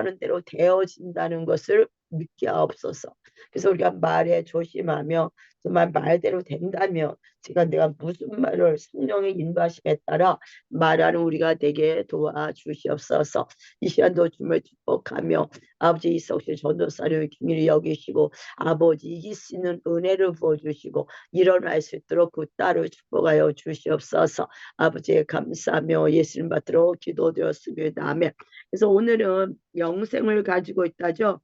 생각하는 대로 되어진다는 것을 믿게 하옵소서. 그래서 우리가 말에 조심하며 정말 말대로 된다면 내가 무슨 말을 성령의 인도하심에 따라 말하는 우리가 되게 도와주시옵소서. 이 시간도 주님을 축복하며 아버지 이석실 전도사를 기밀히 여기시고 아버지 이길 수 있는 은혜를 부어주시고 일어날 수 있도록 그 딸을 축복하여 주시옵소서. 아버지 감사하며 예수님 받들어 기도되었습니다. 아멘. 그래서 오늘은 영생을 가지고 있다죠.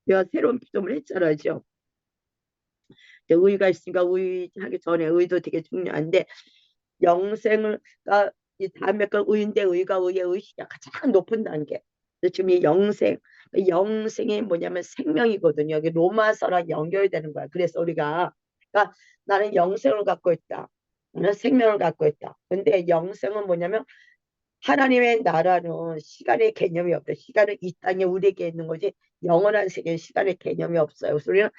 내가 새로운 피조물 했잖아요. 의가 있으니까 의하기 전에 의도 되게 중요한데 영생을 이 다음에 그 의인데 의가 의의 의식이 가장 높은 단계. 지금 이 영생이 뭐냐면 생명이거든요. 여기 로마서랑 연결되는 거야. 그래서 우리가 그러니까 나는 영생을 갖고 있다. 나는 생명을 갖고 있다. 근데 영생은 뭐냐면 하나님의 나라는 시간의 개념이 없다. 시간은 이 땅에 우리에게 있는 거지 영원한 세계는 시간의 개념이 없어요. 그래서 우리는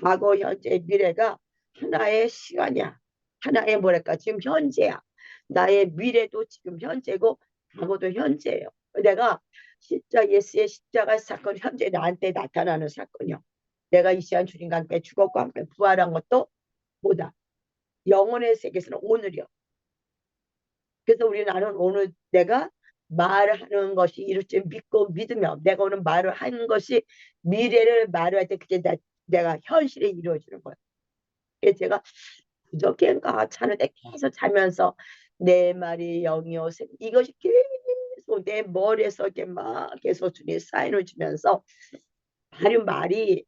과거, 현재, 미래가 하나의 시간이야. 하나의 뭐랄까 지금 현재야. 나의 미래도 지금 현재고 과거도 현재예요. 내가 예수의 십자가 사건 현재 나한테 나타나는 사건이요. 내가 이 시간 주님과 함께 죽었고 함께 부활한 것도 뭐다? 영혼의 세계에서는 오늘이요. 그래서 나는 오늘 내가 말하는 것이 이룰 줄 믿고 믿으며 내가 오늘 말을 하는 것이 미래를 말할 때 그게 내가 현실에 이루어지는 거예요. 그래서 제가 부족한가 자는데 계속 자면서 내 말이 영이요 이것이 계속 내 머리에서 이렇게 막 계속 주님 사인을 주면서 바로 말이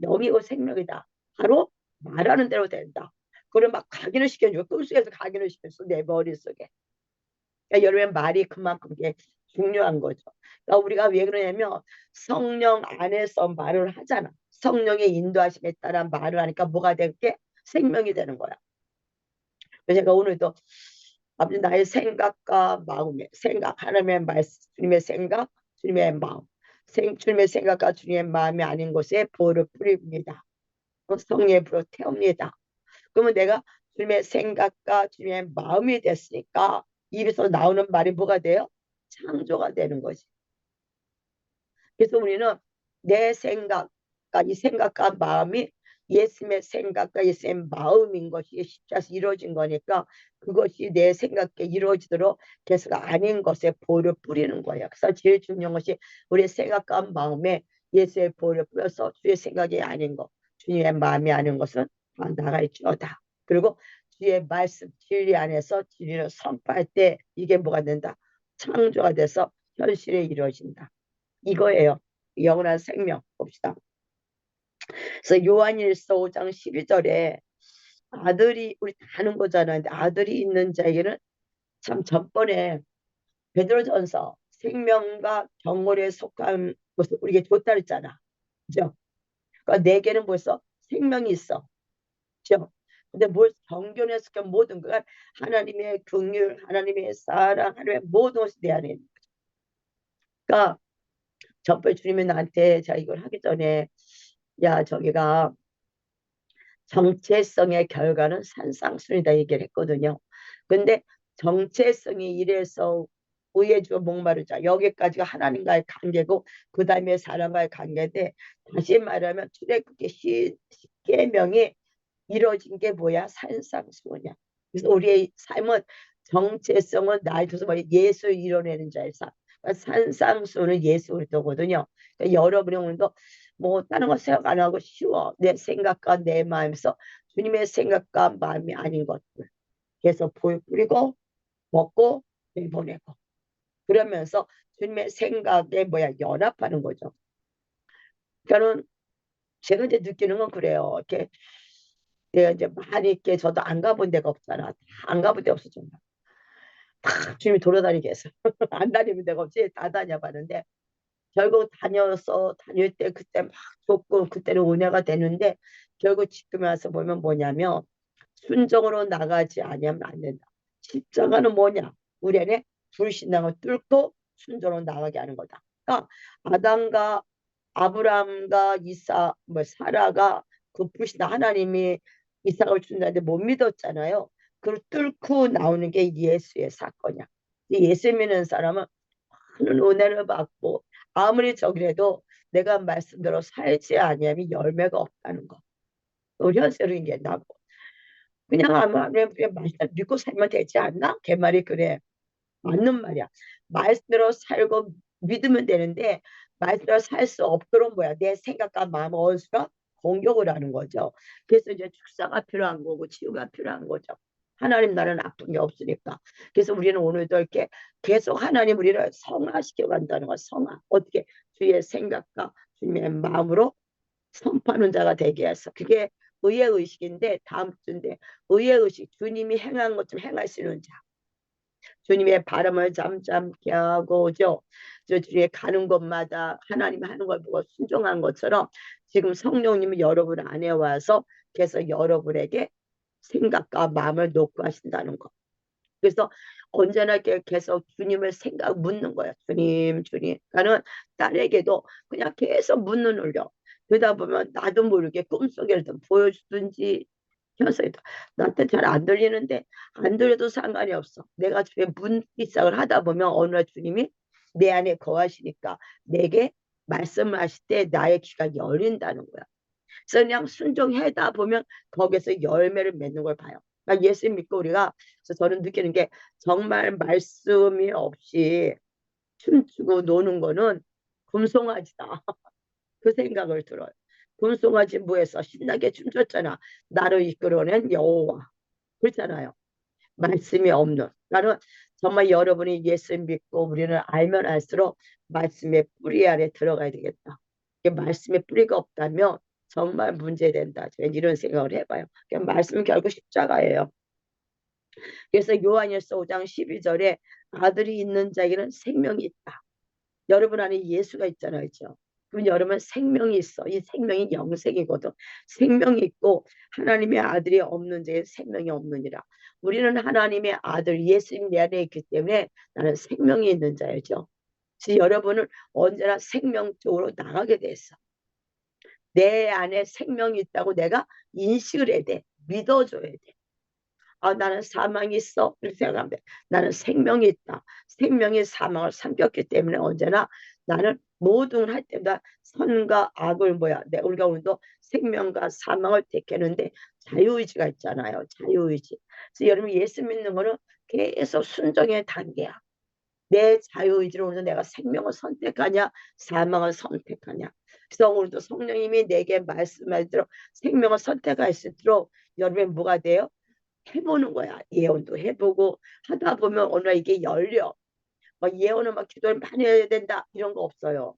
영이고 생명이다. 바로 말하는 대로 된다. 그걸 막 각인을 시켜줘. 꿈속에서 각인을 시켰어. 내 머릿속에. 그러니까 여러분 말이 그만큼 게 중요한 거죠. 그러니까 우리가 왜 그러냐면 성령 안에서 말을 하잖아. 성령의 인도하심에 따라 말을 하니까 뭐가 될게 생명이 되는 거야. 그래서 제가 오늘도 아버지 나의 생각과 마음의 생각 하나님의 말씀 주님의 생각 주님의 마음 주님의 생각과 주님의 마음이 아닌 곳에 불을 뿌립니다. 성령의 불을 태웁니다. 그러면 내가 주님의 생각과 주님의 마음이 됐으니까 입에서 나오는 말이 뭐가 돼요? 창조가 되는 거지. 그래서 우리는 내 생각과 이 생각과 마음이 예수님의 생각과 예수님의 마음인 것이 십자가에서 이루어진 거니까 그것이 내 생각에 이루어지도록 계속 아닌 것에 보혈을 뿌리는 거예요. 그래서 제일 중요한 것이 우리의 생각과 마음에 예수의 보혈을 뿌려서 주의 생각이 아닌 것, 주님의 마음이 아닌 것은 다 나갈지어다. 그리고 주의 말씀 진리 안에서 진리를 선포할 때 이게 뭐가 된다? 창조가 돼서 현실에 이루어진다. 이거예요. 영원한 생명 봅시다. 그래서 요한일서 5장 12절에 아들이 우리 다 아는 거잖아요. 아들이 있는 자에게는 참 전번에 베드로전서 생명과 경골에 속한 것을 우리에게 줬다 그랬잖아. 그죠? 그러니까 내게는 벌써 생명이 있어. 그죠? 근데 뭘 경건에서 모든 것 하나님의 긍휼, 하나님의 사랑, 하나님의 모든 것이 내 안에 있는 거죠. 그러니까 전번 주님이 나한테 자 이걸 하기 전에 야 저기가 정체성의 결과는 산상순이다 얘기를 했거든요. 근데 정체성이 이래서 의해주고 목마르자 여기까지가 하나님과의 관계고 그 다음에 사람과의 관계인데 다시 말하면 출애굽기 10계명이 이루어진 게 뭐야? 산상순이야. 그래서 우리의 삶은 정체성은 나에 들어서 예수 이뤄내는 자의 삶. 그러니까 산상순은 예수 그리스도거든요. 그러니까 여러분의 오늘도 뭐 다른 거 생각 안 하고 쉬워. 내 생각과 내 마음에서 주님의 생각과 마음이 아닌 것들 계속 뿌리고 먹고 내보내고 그러면서 주님의 생각에 연합하는 거죠. 그러니까는 제가 이제 느끼는 건 그래요. 이렇게 내가 이제 많이 이렇게 저도 안 가본 데가 없잖아. 안 가본 데 없어 정말. 다 주님이 돌아다니게 해서 안 다니는 데가 없지. 다 다녀봤는데 결국 다닐 때 그때 막 좋고 그때는 은혜가 되는데 결국 지금 와서 보면 뭐냐면 순종으로 나가지 아니하면 안 된다. 십자가는 뭐냐? 우리 안에 불신앙을 뚫고 순종으로 나가게 하는 거다. 그러니까 아담과 아브라함과 사라가 그 불신앙 하나님이 이삭을 준다는데 못 믿었잖아요. 그걸 뚫고 나오는 게 예수의 사건이야. 예수 믿는 사람은 많은 은혜를 받고 아무리 저기라도 내가 말씀대로 살지 아니하면 열매가 없다는 거. 우리 현세로 얘기한다고. 그냥 아마 그냥 말씀 믿고 살면 되지 않나? 걔 말이 그래. 맞는 말이야. 말씀대로 살고 믿으면 되는데 말씀대로 살 수 없도록 뭐야? 내 생각과 마음 어디서 공격을 하는 거죠. 그래서 이제 축사가 필요한 거고 치유가 필요한 거죠. 하나님 나라는 나쁜 게 없으니까. 그래서 우리는 오늘도 이렇게 계속 하나님 우리를 성화시켜 간다는 거. 성화. 어떻게 주의 생각과 주님의 마음으로 선포하는 자가 되게 해서 그게 의의 의식인데 다음 주인데 의의 의식 주님이 행한 것 좀 행하시는 자. 주님의 발음을 잠잠케 하고죠. 주님이 가는 곳마다 하나님 하는 걸 보고 순종한 것처럼 지금 성령님이 여러분 안에 와서 계속 여러분에게 생각과 마음을 놓고 하신다는 거. 그래서 언제나 계속 주님을 생각 묻는 거야. 주님, 주님. 나는 딸에게도 그냥 계속 묻는 올려. 그러다 보면 나도 모르게 꿈속에서 보여주든지 현석이다. 나한테 잘 안 들리는데 안 들려도 상관이 없어. 내가 주의 문기상을 하다 보면 어느 날 주님이 내 안에 거하시니까 내게 말씀을 하실 때 나의 귀가 열린다는 거야. 그래서 그냥 순종하다 보면 거기서 열매를 맺는 걸 봐요. 그러니까 예수 믿고 우리가 그래서 저는 느끼는 게 정말 말씀이 없이 춤추고 노는 거는 금송아지다. 그 생각을 들어요. 금송아지 뭐해서 신나게 춤췄잖아. 나를 이끌어낸 여호와. 그렇잖아요. 말씀이 없는. 나는 정말 여러분이 예수 믿고 우리는 알면 알수록 말씀의 뿌리 안에 들어가야 되겠다. 이게 말씀의 뿌리가 없다면 정말 문제된다. 저는 이런 생각을 해봐요. 그냥 말씀은 결국 십자가예요. 그래서 요한일서 5장 12절에 아들이 있는 자에게는 생명이 있다. 여러분 안에 예수가 있잖아요. 그렇죠? 그럼 여러분 생명이 있어. 이 생명이 영생이거든. 생명이 있고 하나님의 아들이 없는 자에 생명이 없느니라. 우리는 하나님의 아들 예수님 내 안에 있기 때문에 나는 생명이 있는 자였죠. 그래서 여러분은 언제나 생명 쪽으로 나가게 됐어. 내 안에 생명이 있다고 내가 인식을 해야 돼. 믿어줘야 돼. 아, 나는 사망이 있어. 이렇게 생각하면 돼. 나는 생명이 있다. 생명이 사망을 삼켰기 때문에 언제나 나는 모든 할 때마다 선과 악을 뭐야. 우리가 오늘도 생명과 사망을 택했는데 자유의지가 있잖아요. 자유의지. 그래서 여러분 예수 믿는 거는 계속 순종의 단계야. 내 자유의지로 오늘 내가 생명을 선택하냐, 사망을 선택하냐. 그래서 오늘도 성령님이 내게 말씀할 대로 생명을 선택할 수 있도록 여러분이 뭐가 돼요? 해보는 거야. 예언도 해보고 하다 보면 오늘 이게 열려. 막 예언은 막 기도를 많이 해야 된다 이런 거 없어요.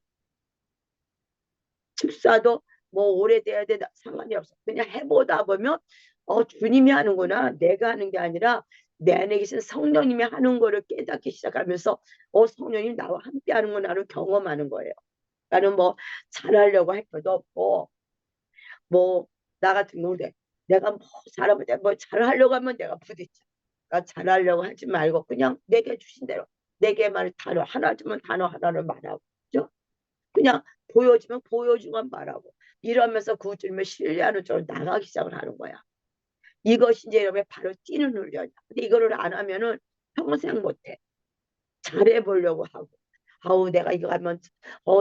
축사도 뭐 오래돼야 된다 상관이 없어. 그냥 해보다 보면 주님이 하는구나. 내가 하는 게 아니라 내 안에 계신 성령님이 하는 거를 깨닫기 시작하면서 성령님 나와 함께 하는구나를 경험하는 거예요. 나는 뭐 잘하려고 할 것도 없고 뭐 나 같은 경우에 내가 뭐 잘하면 뭐 잘하려고 하면 내가 부딪혀. 그러니까 잘하려고 하지 말고 그냥 내게 주신 대로 내게만 단어 하나 주면 단어 하나를 말하고 그죠? 그냥 보여주면 보여주만 말하고 이러면서 그 주님을 신뢰하는 쪽으로 나가기 시작을 하는 거야. 이것이 이제 여러분의 바로 뛰는 훈련이야. 근데 이거를 안 하면은 평생 못해. 잘해보려고 하고 아우 내가 이거 하면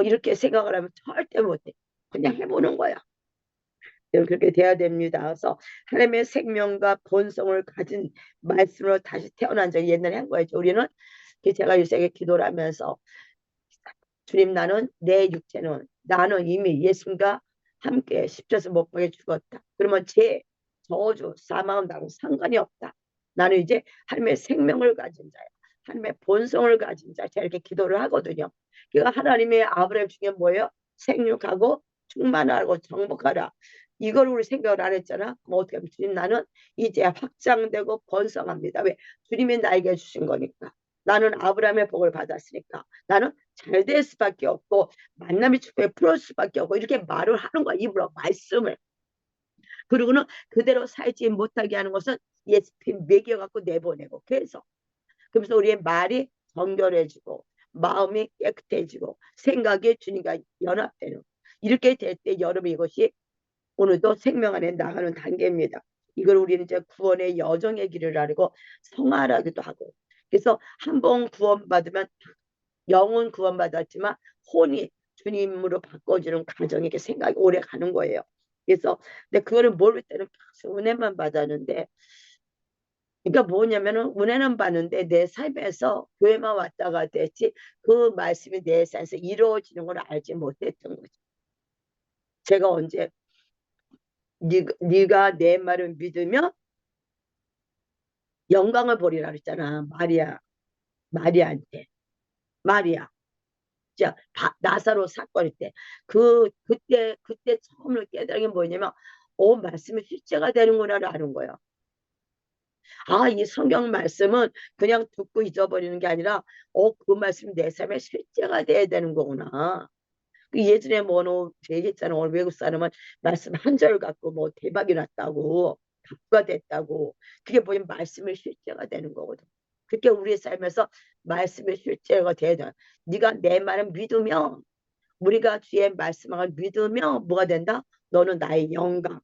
이렇게 생각을 하면 절대 못해. 그냥 해보는 거야. 그렇게 돼야 됩니다. 그래서 하나님의 생명과 본성을 가진 말씀으로 다시 태어난 적이 옛날에 한 거였죠. 우리는 제가 요새 기도를 하면서 주님 나는 내 육체는 나는 이미 예수님과 함께 십자가에서 못 박혀 죽었다. 그러면 제 저주 사망은 나랑 상관이 없다. 나는 이제 하나님의 생명을 가진 자야. 하나님의 본성을 가진 자. 제가 이렇게 기도를 하거든요. 그러니까 하나님의 아브라함 중에 뭐예요? 생육하고 충만하고 정복하라. 이걸 우리 생각을 안 했잖아. 그럼 어떻게 하면 주님 나는 이제 확장되고 번성합니다. 왜? 주님이 나에게 주신 거니까. 나는 아브라함의 복을 받았으니까. 나는 잘 될 수밖에 없고 만남의 축복에 풀을 수밖에 없고 이렇게 말을 하는 거야. 입으로 말씀을. 그리고는 그대로 살지 못하게 하는 것은 예수님 먹여갖고 내보내고 계속. 그러면서 우리의 말이 정결해지고 마음이 깨끗해지고 생각이 주님과 연합되는 이렇게 될 때 여러분 이것이 오늘도 생명 안에 나가는 단계입니다. 이걸 우리는 이제 구원의 여정의 길을 알고 성화라기도 하고 그래서 한 번 구원받으면 영은 구원받았지만 혼이 주님으로 바꿔주는 과정이 이렇게 생각이 오래 가는 거예요. 그래서 근데 그거를 모를 때는 계속 은혜만 받았는데, 그러니까 뭐냐면은 은혜는 받는데 내 삶에서 교회만 왔다가 됐지 그 말씀이 내 삶에서 이루어지는 걸 알지 못했던 거죠. 제가 언제 네가 내 말을 믿으면 영광을 보리라 그랬잖아. 마리아한테. 마리아. 자, 나사로 사건일 때. 그때 처음으로 깨달은 게 뭐냐면, 말씀이 실제가 되는구나를 아는 거예요. 아, 이 성경 말씀은 그냥 듣고 잊어버리는 게 아니라, 그 말씀이 내 삶에 실제가 돼야 되는 거구나. 그 예전에 뭐, 얘기했잖아. 오늘 외국 사람은 말씀 한 절 갖고 뭐 대박이 났다고, 답가 됐다고. 그게 뭐냐면 말씀이 실제가 되는 거거든. 그게 우리의 삶에서 말씀이 실제가 돼야 돼. 네가 내 말을 믿으면, 우리가 주의 말씀을 믿으면 뭐가 된다? 너는 나의 영광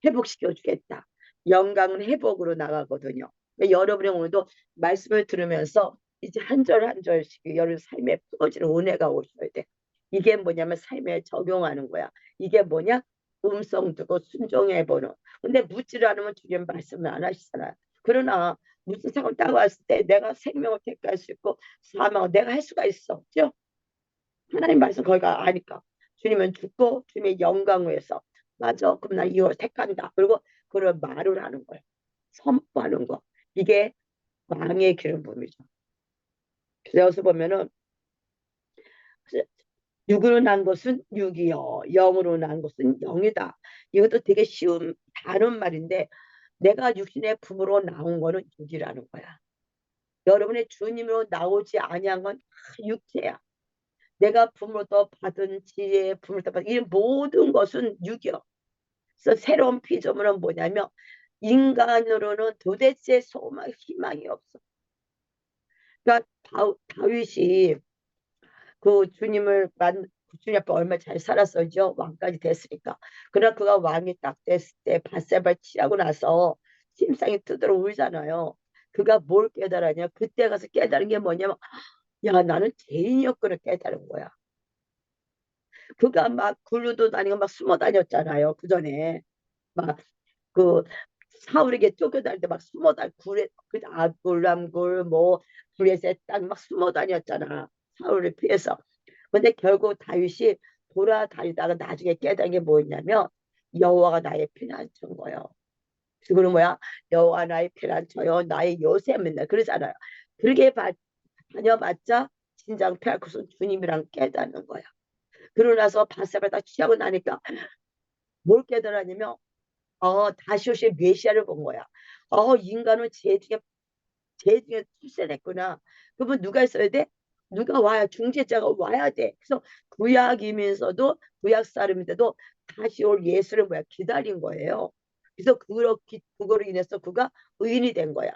회복시켜 주겠다. 영광은 회복으로 나가거든요. 그러니까 여러분이 오늘도 말씀을 들으면서 이제 한 절 한 절씩 여러분 삶에 풀어지는 은혜가 오셔야 돼. 이게 뭐냐면 삶에 적용하는 거야. 이게 뭐냐? 음성 듣고 순종해보는. 근데 묻지를 않으면 주님 말씀을 안 하시잖아요. 그러나 무슨 상황 딱 왔을 때 내가 생명을 택할 수 있고 사망을 내가 할 수가 있어. 없죠? 하나님 말씀 거기가 아니까. 주님은 죽고 주님의 영광을 위해서. 맞아. 그럼 나 이걸 택한다. 그리고 그걸 말을 하는 거예요. 선포하는 거. 이게 왕의 기름 부음이죠. 그래서 보면은 육으로 난 것은 육이요. 영으로 난 것은 영이다. 이것도 되게 쉬운 다른 말인데 내가 육신의 품으로 나온 거는 육이라는 거야. 여러분의 주님으로 나오지 아니한 건 육체야. 내가 부모로부터 받은 지혜, 부모로부터 받은 이 모든 것은 육이요. 그래서 새로운 피조물은 뭐냐면 인간으로는 도대체 소망, 희망이 없어. 그러니까 다윗이 주님 앞에 얼마나 잘 살았었죠. 왕까지 됐으니까. 그러나 그가 왕이 딱 됐을 때 밧세바를 취하고 나서 심상이 뜨들어 울잖아요. 그가 뭘 깨달았냐? 그때 가서 깨달은 게 뭐냐면 야 나는 죄인이었구나 깨달은 거야. 그가 막 굴르도 다니고 막 숨어 다녔잖아요. 그 전에 막 그 사울에게 쫓겨다닐 때 막 숨어 다니 굴에 그 아둘람굴 뭐 블레셋 땅막 숨어 다녔잖아. 사울을 피해서. 근데 결국 다윗이 돌아다니다가 나중에 깨달은 게 뭐였냐면 여호와가 나의 피난처인 거예요. 그거는 뭐야? 여호와 나의 피난처요, 나의 요새 맨날 그러잖아요. 그렇게 다녀봤자 진정 피할 것은 주님이랑 깨닫는 거야. 그러고 나서 바세바를 다 취하고 나니까 뭘 깨달았냐면 다시오시의 메시아를 본 거야. 인간은 죄 중에 출세됐구나. 그러면 누가 있어야 돼? 누가 와야 중재자가 와야 돼. 그래서 구약이면서도 구약 사람인데도 다시 올 예수를 뭐야 기다린 거예요. 그래서 그거로 인해서 그가 의인이 된 거야.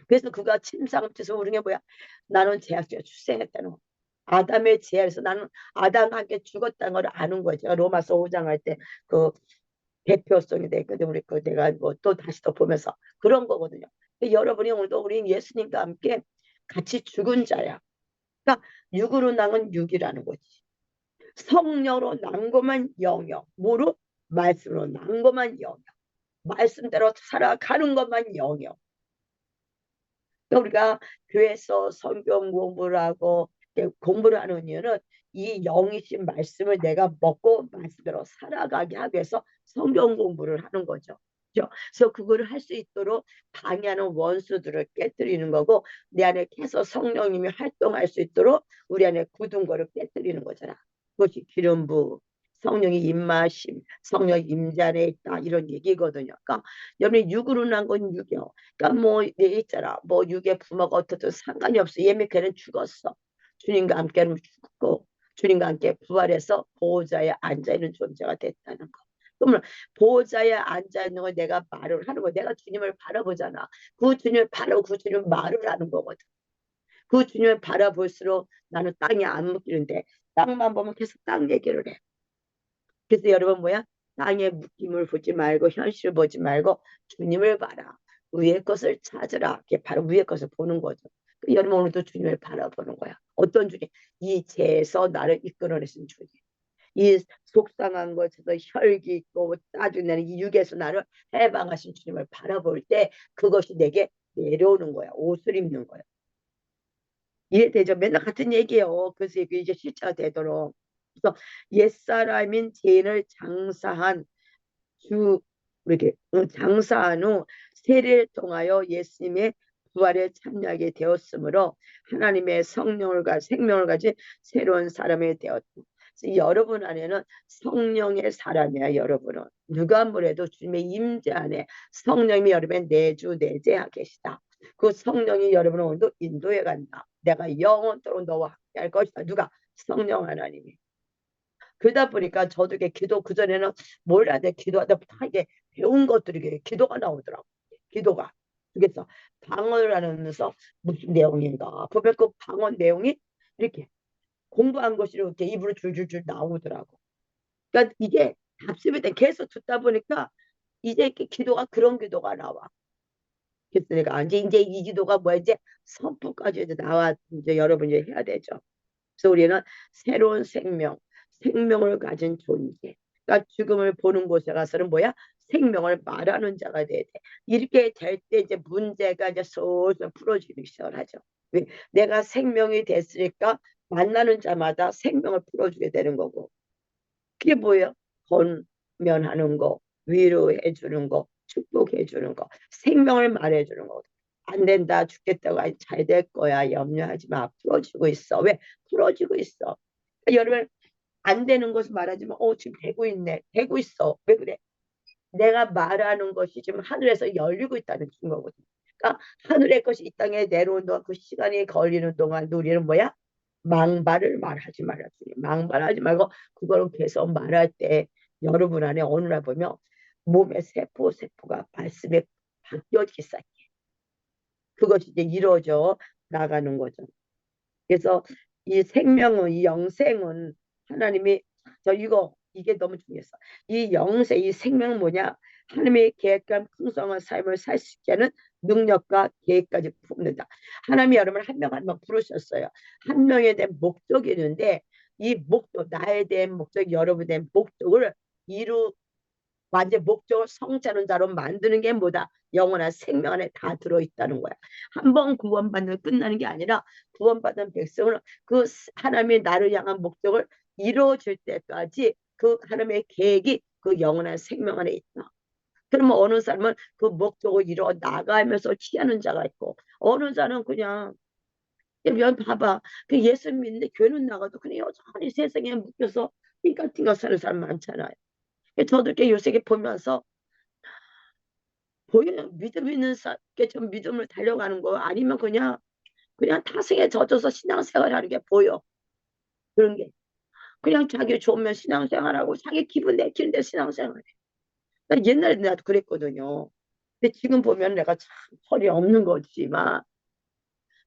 그래서 그가 침상에서 우는 게 뭐야? 나는 죄악 중에 출생했다는 거. 아담의 죄에서 나는 아담과 함께 죽었다는 걸 아는 거죠. 제가 로마서 5장 할 때 그 대표성이 됐거든. 우리 내가 뭐 또 다시 또 보면서 그런 거거든요. 여러분이 오늘도 우리 예수님과 함께 같이 죽은 자야. 그러니까 육으로 낳은 육이라는 거지. 성령으로 낳은 것만 영역. 뭐로? 말씀으로 낳은 것만 영역. 말씀대로 살아가는 것만 영역. 우리가 교회에서 성경 공부를 하고 공부를 하는 이유는 이 영이신 말씀을 내가 먹고 말씀대로 살아가게 하기 위해서 성경 공부를 하는 거죠. 그죠? 그래서 그거를 할 수 있도록 방해하는 원수들을 깨뜨리는 거고 내 안에 계속 성령님이 활동할 수 있도록 우리 안에 굳은 거를 깨뜨리는 거잖아. 그것이 기름부, 성령의 임마심, 성령 임자에 있다 이런 얘기거든요. 그러니까 여러분이 육으로 난 건 육이요. 그러니까 뭐 있잖아. 뭐 육의 부모가 어떻든 상관이 없어. 예미 걔는 죽었어. 주님과 함께는 죽고 주님과 함께 부활해서 보호자에 앉아 있는 존재가 됐다는 거. 그러면 보호자에 앉아 있는 걸 내가 말을 하는 거. 내가 주님을 바라보잖아. 그 주님을 바라보고 그 주님을 말을 하는 거거든. 그 주님을 바라볼수록 나는 땅이 안 묶이는데 땅만 보면 계속 땅 얘기를 해. 그래서 여러분 뭐야? 땅의 묶임을 보지 말고 현실을 보지 말고 주님을 봐라. 위의 것을 찾으라. 이게 바로 위의 것을 보는 거죠. 여러분 오늘도 주님을 바라보는 거야. 어떤 주님? 이 죄에서 나를 이끌어내신 주님. 이 속상한 것에서 혈기 있고 짜증내는 이 육에서 나를 해방하신 주님을 바라볼 때 그것이 내게 내려오는 거야. 옷을 입는 거야. 이해되죠? 맨날 같은 얘기예요. 그래서 이제 실체가 되도록. 그래서 옛사람인 죄인을 장사한 주 이렇게 장사한 후 세례를 통하여 예수님의 부활에 참여하게 되었으므로 하나님의 생명을 가진 새로운 사람이 되었다. 여러분 안에는 성령의 사람이야. 여러분은 누가 뭐래도 주님의 임재 안에 성령이 여러분의 내주 내재하 계시다. 그 성령이 여러분을 오늘도 인도해 간다. 내가 영원토록 너와 함께 할 것이다. 누가? 성령 하나님이. 그러다 보니까 저도 이게 기도 그전에는 몰라야 돼. 기도하다 다 이게 배운 것들이 이게 기도가 나오더라고. 기도가. 그래서 방언을 하면서 무슨 내용인가. 보면 그 방언 내용이 이렇게 공부한 것이 이렇게 입으로 줄줄줄 나오더라고. 그러니까 이게 답습이 돼. 계속 듣다 보니까 이제 이렇게 기도가 그런 기도가 나와. 그래서 내가 이제 이 기도가 뭐야? 이제 선포까지 이제 나와 이제 여러분이 해야 되죠. 그래서 우리는 새로운 생명을 가진 존재. 그러니까 죽음을 보는 곳에 가서는 뭐야? 생명을 말하는 자가 돼야 돼. 이렇게 될 때 이제 문제가 이제 솔솔 풀어지기 시작을 하죠. 왜? 내가 생명이 됐으니까 만나는 자마다 생명을 풀어주게 되는 거고. 그게 뭐예요? 권면하는 거, 위로해 주는 거, 축복해 주는 거, 생명을 말해 주는 거. 안 된다, 죽겠다고, 잘 될 거야, 염려하지 마, 풀어주고 있어. 왜? 풀어주고 있어. 여러분, 안 되는 것을 말하지만, 지금 되고 있네, 되고 있어. 왜 그래? 내가 말하는 것이 지금 하늘에서 열리고 있다는 증거거든. 그러니까 하늘의 것이 이 땅에 내려온 동안 그 시간이 걸리는 동안 우리는 뭐야? 망발을 말하지 말아주니 망발하지 말고 그거를 계속 말할 때 여러분 안에 어느 날 보면 몸의 세포가 말씀에 바뀌어지기 시작해. 그것이 이제 이루어져 나가는 거죠. 그래서 이 생명은 이 영생은 하나님이 이게 너무 중요했어. 이 영생 이 생명은 뭐냐? 하나님의 계획한 풍성한 삶을 살 수 있게 하는 능력과 계획까지 품는다. 하나님이 여러분을 한 명 한 명 부르셨어요. 한 명에 대한 목적이 있는데 이 목적 나에 대한 목적 여러분에 대한 목적을 이루 완전 목적을 성취하는 자로 만드는 게 뭐다? 영원한 생명 안에 다 들어있다는 거야. 한 번 구원받는 끝나는 게 아니라 구원받은 백성은 그 하나님의 나를 향한 목적을 이루어질 때까지 그 하나님의 계획이 그 영원한 생명 안에 있다. 그러면 어느 사람은 그 목적을 이루어 나가면서 취하는 자가 있고 어느 자는 그냥 면 봐봐. 그 예수 믿는데 교회는 나가도 그냥 여전히 세상에 묶여서 띵까띵까 사는 사람 많잖아요. 저도 이렇게 요새 보면서 보여요. 믿음 있는 좀 믿음을 달려가는 거 아니면 그냥 타성에 젖어서 신앙생활 하는 게 보여. 그런 게 그냥 자기 좋으면 신앙생활하고 자기 기분 내키는데 신앙생활해. 나 옛날에 나도 그랬거든요. 근데 지금 보면 내가 참 철이 없는 거지만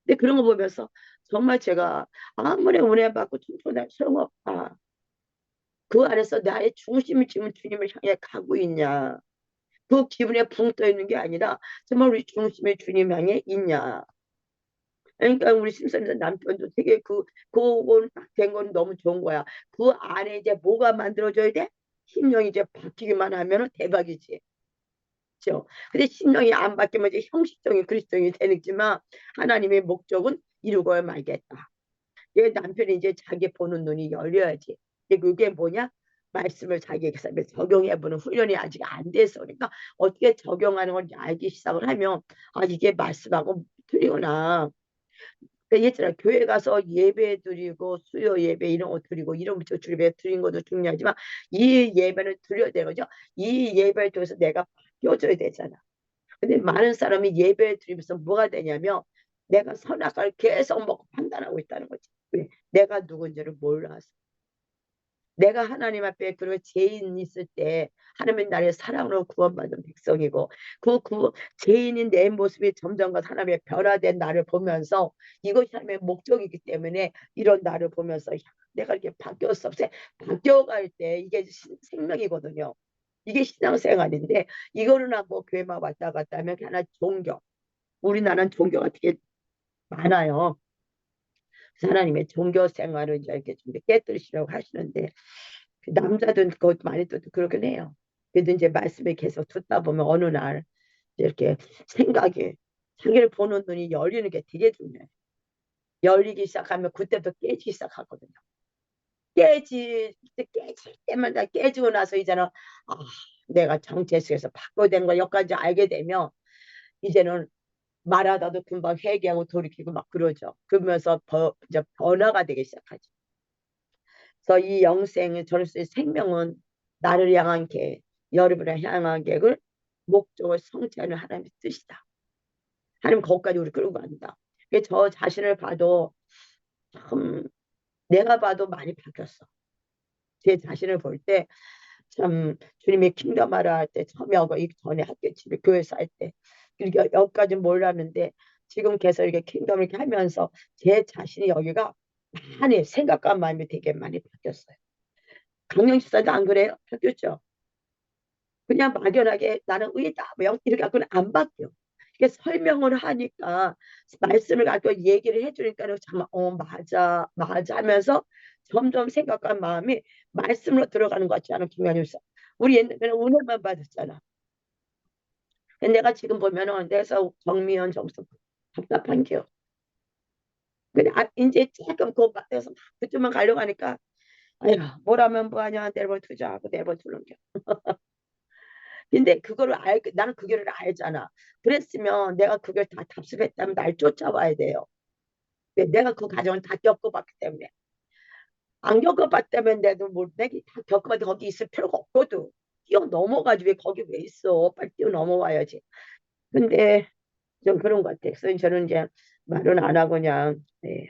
근데 그런 거 보면서 정말 제가 아무리 은혜 받고 충분한 소용없다. 그 안에서 나의 중심이 지금 주님을 향해 가고 있냐. 그 기분에 붕 떠 있는 게 아니라 정말 우리 중심의 주님 향해 있냐. 그러니까 우리 심사님 남편도 되게 그건 된 건 너무 좋은 거야. 그 안에 이제 뭐가 만들어져야 돼? 심령이 이제 바뀌기만 하면 대박이지. 그렇죠? 근데 심령이 안 바뀌면 이제 형식적인 그리스도인이 되겠지만 하나님의 목적은 이루고 말겠다. 얘 남편이 이제 자기 보는 눈이 열려야지. 근데 그게 뭐냐? 말씀을 자기 삶에 적용해보는 훈련이 아직 안 돼서 그러니까 어떻게 적용하는 걸 알기 시작을 하면 이게 말씀하고 틀리구나. 그러니까 예전에 교회 가서 예배 드리고 수요 예배 이런 거 드리고 이런 부터 주례 드린 것도 중요하지만 이 예배를 드려야 되거죠. 이 예배를 통해서 내가 바뀌어져야 되잖아. 근데 많은 사람이 예배 드리면서 뭐가 되냐면 내가 선악과를 계속 먹고 판단하고 있다는 거지. 왜? 내가 누군지를 몰라서. 내가 하나님 앞에 그리고 죄인 있을 때 하나님은 나를 사랑으로 구원받은 백성이고 죄인인 내 모습이 점점 하나님의 변화된 나를 보면서 이것이 하나님의 목적이기 때문에 이런 나를 보면서 내가 이렇게 바뀌었어. 바뀌어갈 때 이게 생명이거든요. 이게 신앙생활인데 이거는 하고 교회만 왔다 갔다 하면 하나 종교. 우리나라는 종교가 되게 많아요. 그래서 하나님의 종교 생활을 이제 이렇게 좀 깨뜨리시려고 하시는데, 그 남자들은 그것 많이 또 그러긴 해요. 그래도 이제 말씀을 계속 듣다 보면 어느 날 이렇게 생각이, 자기를 보는 눈이 열리는 게 되게 중요해요. 열리기 시작하면 그때부터 깨지기 시작하거든요. 깨질 때마다 깨지고 나서 이제는, 내가 정체성에서 바꿔야 되는 거 여기까지 알게 되면, 이제는 말하다도 금방 회개하고 돌이키고 막 그러죠. 그러면서 이제 변화가 되기 시작하죠. 그래서 이 영생은, 저는 생명은 나를 향한 계획, 여러분을 향한 계획을 목적을 성취하는 하나님의 뜻이다. 하나님 거기까지 우리 끌고 간다. 저 자신을 봐도 참, 내가 봐도 많이 바뀌었어. 제 자신을 볼 때 참, 주님의 킹덤 하라 할 때 처음에 하고 이 전에 학교 집에 교회에서 할 때 이렇게 여기까지 몰랐는데, 지금 계속 이렇게 킹덤을 이렇게 하면서 제 자신이 여기가 많이, 생각과 마음이 되게 많이 바뀌었어요. 강령 집사도 안 그래요? 바뀌었죠. 그냥 막연하게 나는 의다 뭐 이렇게 갖고는 안 바뀌어. 이게 설명을 하니까, 말씀을 갖고 얘기를 해주니까는 정말 맞아 맞아 하면서 점점 생각과 마음이 말씀으로 들어가는 것 같지 않아, 김현유사? 우리 옛날에는 은혜만 받았잖아. 근데 내가 지금 보면은 내서 정미연 정서 답답한 게요. 근데 이제 조금 그 맞아서 그쪽만 가려고 하니까, 아휴, 뭐라면 뭐하냐, 내버려 두자 하고 내버려 두는 게. 근데 그거를 나는 그거를 알잖아. 그랬으면 내가 그걸 다 답습했다면 날 쫓아와야 돼요. 근데 내가 그 과정을 다 겪어봤기 때문에. 안 겪어봤다면 내가 내가 다 겪어봐도 거기 있을 필요가 없거든. 뛰어 넘어가지 왜 거기 왜 있어? 빨리 뛰어 넘어와야지. 근데 좀 그런 것 같아. 그래서 저는 이제 말은 안 하고 그냥, 네,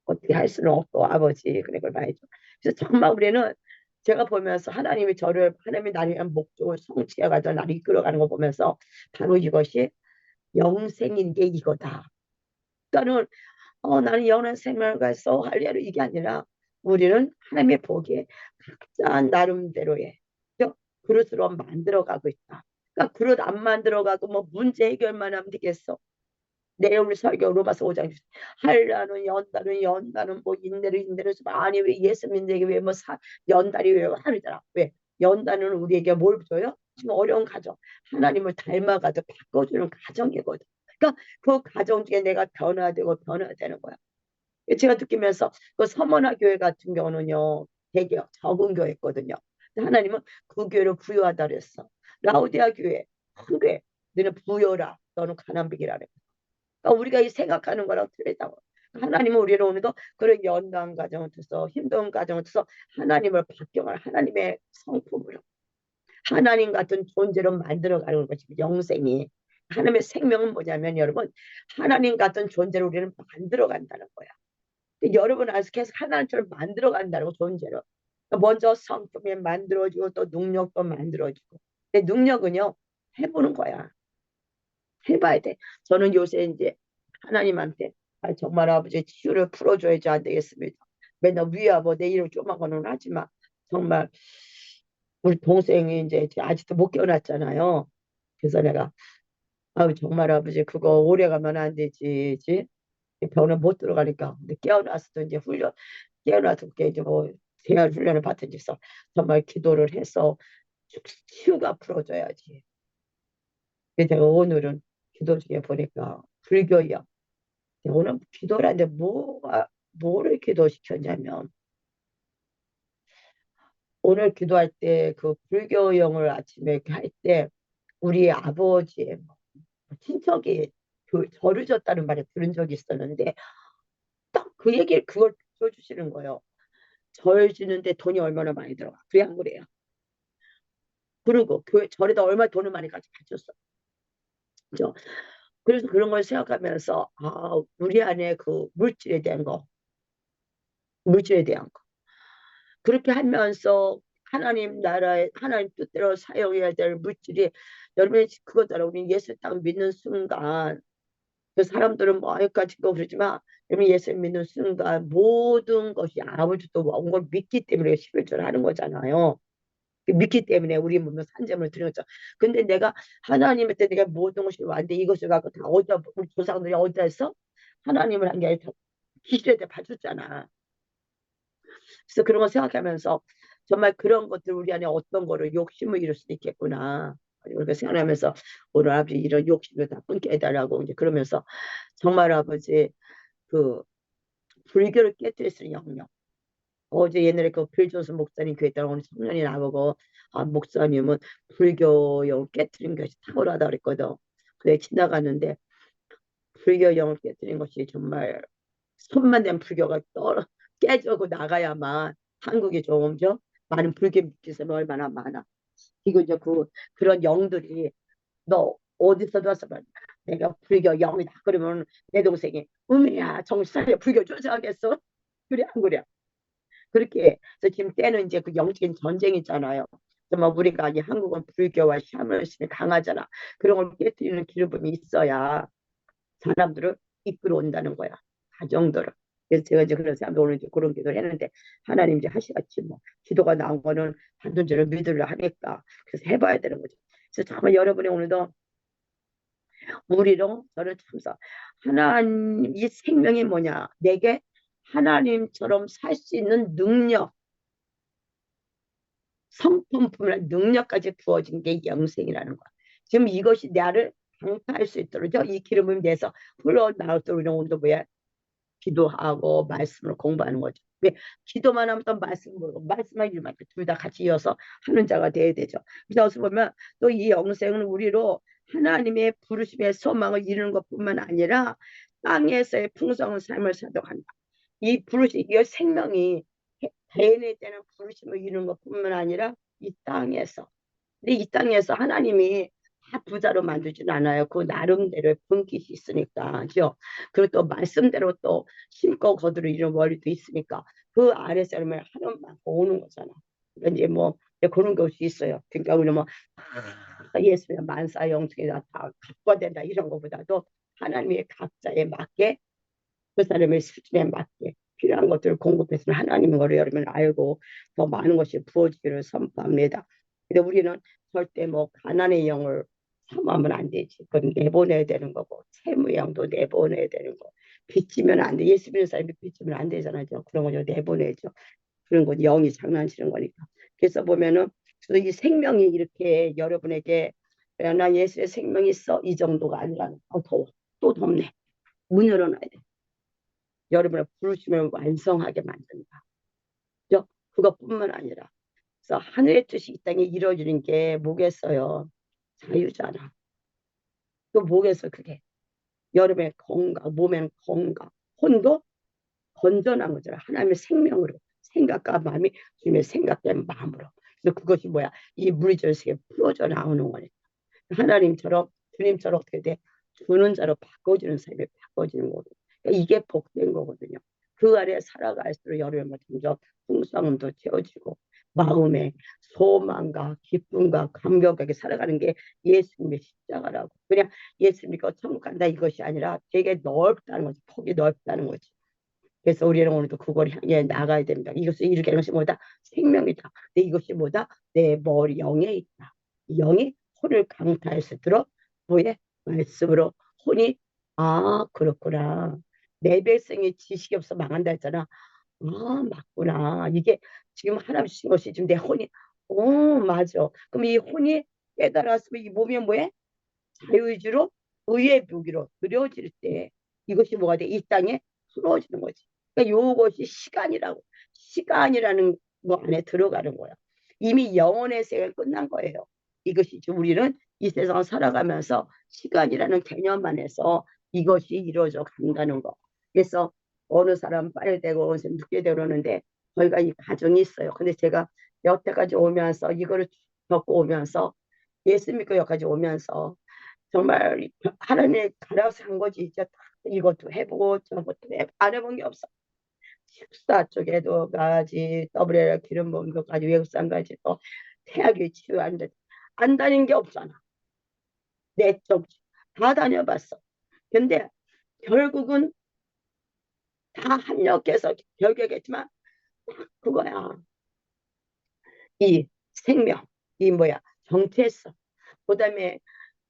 어떻게 할 수는 없고 아버지 그런 걸 말해줘. 그래서 정말 우리는, 제가 보면서 하나님이 나를 위한 목적을 성취해가지고 나를 이끌어가는 거 보면서 바로 이것이 영생인 게 이거다. 그러니까는 나는 영원 생명을 서 할례로 이게 아니라, 우리는 하나님의 보기에 각자 나름대로의 그릇으로 만들어가고 있다. 그러니까 그릇 안 만들어가고 뭐 문제 해결만 하면 되겠어. 내일 설교 로마서 5장, 한라는 연다는 뭐 인내를 아니 왜 예수님에게 왜뭐 연달이 왜 하느더라. 왜 연다는 우리에게 뭘 줘요? 지금 어려운 가정, 하나님을 닮아가지고 바꿔주는 가정이거든. 그러니까 그 가정 중에 내가 변화되는 거야. 제가 느끼면서 그 서머나 교회 같은 경우는요, 되게 적은 교회였거든요. 근데 하나님은 그 교회를 부유하다 그랬어. 라우디아 교회, 큰 교회, 너는 부여라, 너는 가난비기라 그래. 그러니까 우리가 이 생각하는 거랑 틀리다고. 하나님은 우리를 오늘도 그런 연단 과정을 통해서, 힘든 과정을 통해서 하나님을 바뀌어가는 하나님의 성품으로, 하나님 같은 존재로 만들어가는 것이 영생이. 하나님의 생명은 뭐냐면 여러분, 하나님 같은 존재로 우리는 만들어간다는 거야. 여러분 안에서 계속 하나님처럼 만들어간다는 거, 존재로. 먼저 성품이 만들어지고 또 능력도 만들어지고. 근데 능력은요, 해보는 거야. 해봐야 돼. 저는 요새 이제 하나님한테, 정말 아버지 치유를 풀어줘야지 안 되겠습니다. 맨날 위야 뭐 내 일을 쪼만거는 하지만, 정말 우리 동생이 이제 아직도 못 깨어났잖아요. 그래서 내가, 정말 아버지 그거 오래 가면 안 되지. 병원에 못 들어가니까. 근데 깨어나서도 이제 깨어나서 그게 이제 뭐 생활 훈련을 받든지 해서 정말 기도를 해서 치유가 풀어줘야지. 그래서 제가 오늘은 기도 중에 보니까 불교요. 오늘 기도라는데 뭐를 기도시켰냐면, 오늘 기도할 때 그 불교용을 아침에 이렇게 할 때 우리 아버지의 뭐 친척이 절을 졌다는 말을 들은 적이 있었는데, 딱 그 얘기를 그걸 들어주시는 거예요. 절 지는데 돈이 얼마나 많이 들어가. 그래 안 그래요? 그리고 교회 절에다 얼마 돈을 많이 같이 바쳤어. 그죠? 그래서 그런 걸 생각하면서, 우리 안에 그 물질에 대한 거. 그렇게 하면서 하나님 나라의 하나님 뜻대로 사용해야 될 물질이, 여러분이 그거잖아. 우리 예수 딱 믿는 순간, 그 사람들은 뭐 여기까지 거 그러지만, 여러분 예수 믿는 순간 모든 것이 아버지도 온 걸 믿기 때문에 11절 하는 거잖아요. 믿기 때문에 우리 몸은 산재물 드린 거죠. 근데 내가 하나님한테 내가 모든 것이 왔는데 이것을 갖고 다 어디다, 우리 조상들이 어디다 했어? 하나님을 한 게 아니라 기술에 봐줬잖아. 그래서 그런 거 생각하면서 정말 그런 것들 우리 안에 어떤 거를 욕심을 이룰 수도 있겠구나. 그렇게 생각하면서 오늘 아버지 이런 욕심을 다 끊게 해달라고 이제 그러면서 정말 아버지 그 불교를 깨뜨릴 수 있는 영역. 어제 옛날에 그 빌존스 목사님 교회 있다가 오늘 청년이 나보고 아 목사님은 불교 영 깨뜨린 것이 탁월하다 그랬거든. 그래 지나갔는데 불교 영을 깨뜨린 것이 정말 손만 된 불교가 깨지고 나가야만 한국이 좀죠 많은 불교 믿기 사람이 얼마나 많아. 이거 이제 그런 영들이 너 어디서 왔어? 내가 불교 영이다. 그러면 내 동생이 음이야 정신 차려 불교 쫓아가겠어? 그래 안 그래? 그렇게 그래서 지금 때는 이제 그 영적인 전쟁 있잖아요. 정말 우리가 이 한국은 불교와 샤머니즘이 강하잖아. 그런 걸 깨뜨리는 기름이 있어야 사람들을 이끌어 온다는 거야. 가정들을. 그래서 제가 이제 그런 사람들 오늘 이제 그런 기도를 했는데 하나님 이제 하시겠지 뭐 기도가 나온 거는 받는 줄을 믿으려 하니까 그래서 해봐야 되는 거죠. 그래서 정말 여러분이 오늘도 우리로 저를 참사 하나님 이 생명이 뭐냐 내게 하나님처럼 살 수 있는 능력 성품뿐만 능력까지 부어진 게 영생이라는 거야. 지금 이것이 나를 강타할 수 있도록 이 기름을 내서 흘러나오도록 우리는 오늘도 뭐야 기도하고 말씀을 공부하는 거죠. 왜 기도만 하면 또 말씀 모르고 말씀만 일만 둘 다 같이 이어서 하는 자가 돼야 되죠. 그래서 보면 또 이 영생은 우리로 하나님의 부르심의 소망을 이루는 것뿐만 아니라 땅에서의 풍성한 삶을 살도록 한다. 이 부르심, 이 생명이 대인에 때는 부르심을 이루는 것뿐만 아니라 이 땅에서 근데 이 땅에서 하나님이 다 부자로 만들진 않아요. 그 나름대로의 분깃이 있으니까, 그죠? 그리고 또 말씀대로 또 심고 거두를 이룬 원리도 있으니까 그 아래서 하면 하는 만큼 오는 거잖아. 그러니까 이제 뭐 이제 그런 것이 있어요. 그러니까 우리 뭐 예수의 만사 영통이다 다 갖고 된다 이런 것보다도 하나님의 각자에 맞게 그 사람의 수준에 맞게 필요한 것들을 공급해서 하나님의 거를 여러분 알고 더 많은 것이 부어지기를 선포합니다. 근데 우리는 절대 뭐 가난의 영을 삼으면 안 되지. 그건 내보내야 되는 거고 채무의 영도 내보내야 되는 거. 빚지면 안 돼. 예수 믿는 사람이 빚지면 안 되잖아요. 그런 거 내보내죠. 그런 거 영이 장난치는 거니까. 그래서 보면은 이 생명이 이렇게 여러분에게 나 예수의 생명이 있어 이 정도가 아니라 더워 또 덥네. 문 열어놔야 돼. 여러분의 부르심을 완성하게 만든다. 그죠? 그것뿐만 아니라 그래서 하늘의 뜻이 이 땅에 이루어지는 게 뭐겠어요? 자유잖아. 또 뭐겠어 그게? 여러분의 건강, 몸의 건강, 혼도 건전한 거잖아. 하나님의 생명으로 생각과 마음이 주님의 생각된 마음으로. 그래서 그것이 뭐야? 이 물리적인 풀어져 나오는 거니까. 하나님처럼 주님처럼 어떻게 돼? 주는 자로 바꿔주는 삶이 바꿔지는 거거든요. 그러니까 이게 복된 거거든요. 그 아래 살아갈수록 여러분 점점 풍성함도 채워지고 마음의 소망과 기쁨과 감격하게 살아가는 게 예수님의 십자가라고. 그냥 예수 믿고 천국 간다 이것이 아니라 되게 넓다는 거지. 폭이 넓다는 거지. 그래서 우리는 오늘도 그걸 향해 나가야 됩니다. 이것을 이루게 하는 것이 뭐다? 생명이다. 근데 이것이 뭐다? 내 머리 영에 있다. 영이 혼을 강타해서 들어 뭐에 말씀으로 혼이 아 그렇구나. 내 백성이 지식이 없어 망한다 했잖아. 아 맞구나. 이게 지금 하나님 주신 것이 지금 내 혼이 맞아. 그럼 이 혼이 깨달았으면 이 몸이 뭐해? 자유의지로 의의 무기로 들여질 때 이것이 뭐가 돼? 이 땅에 풀어지는 거지. 그러니까 이것이 시간이라고. 시간이라는 거 안에 들어가는 거야. 이미 영혼의 세계가 끝난 거예요. 이것이 지금 우리는 이 세상을 살아가면서 시간이라는 개념 안에서 이것이 이루어져 간다는 거. 그래서 어느 사람 빨리 되고 어느 사람 늦게 되려는데 저희가 이 가정이 있어요. 근데 제가 여태까지 오면서 이거를 겪고 오면서 예수 믿고 여기까지 오면서 정말 하나님 갈아서 한 거지. 이제 이것도 해보고 저것도 안 해본 게 없어. 식사 쪽에도 가지, WL 기름 부은 것까지 외국산까지 또 태학이 치유하는데 안 다닌 게 없잖아. 내 쪽 다 다녀봤어. 근데 결국은 다 합력해서 결격했지만 그거야. 이 생명, 이 뭐야 정체성. 그다음에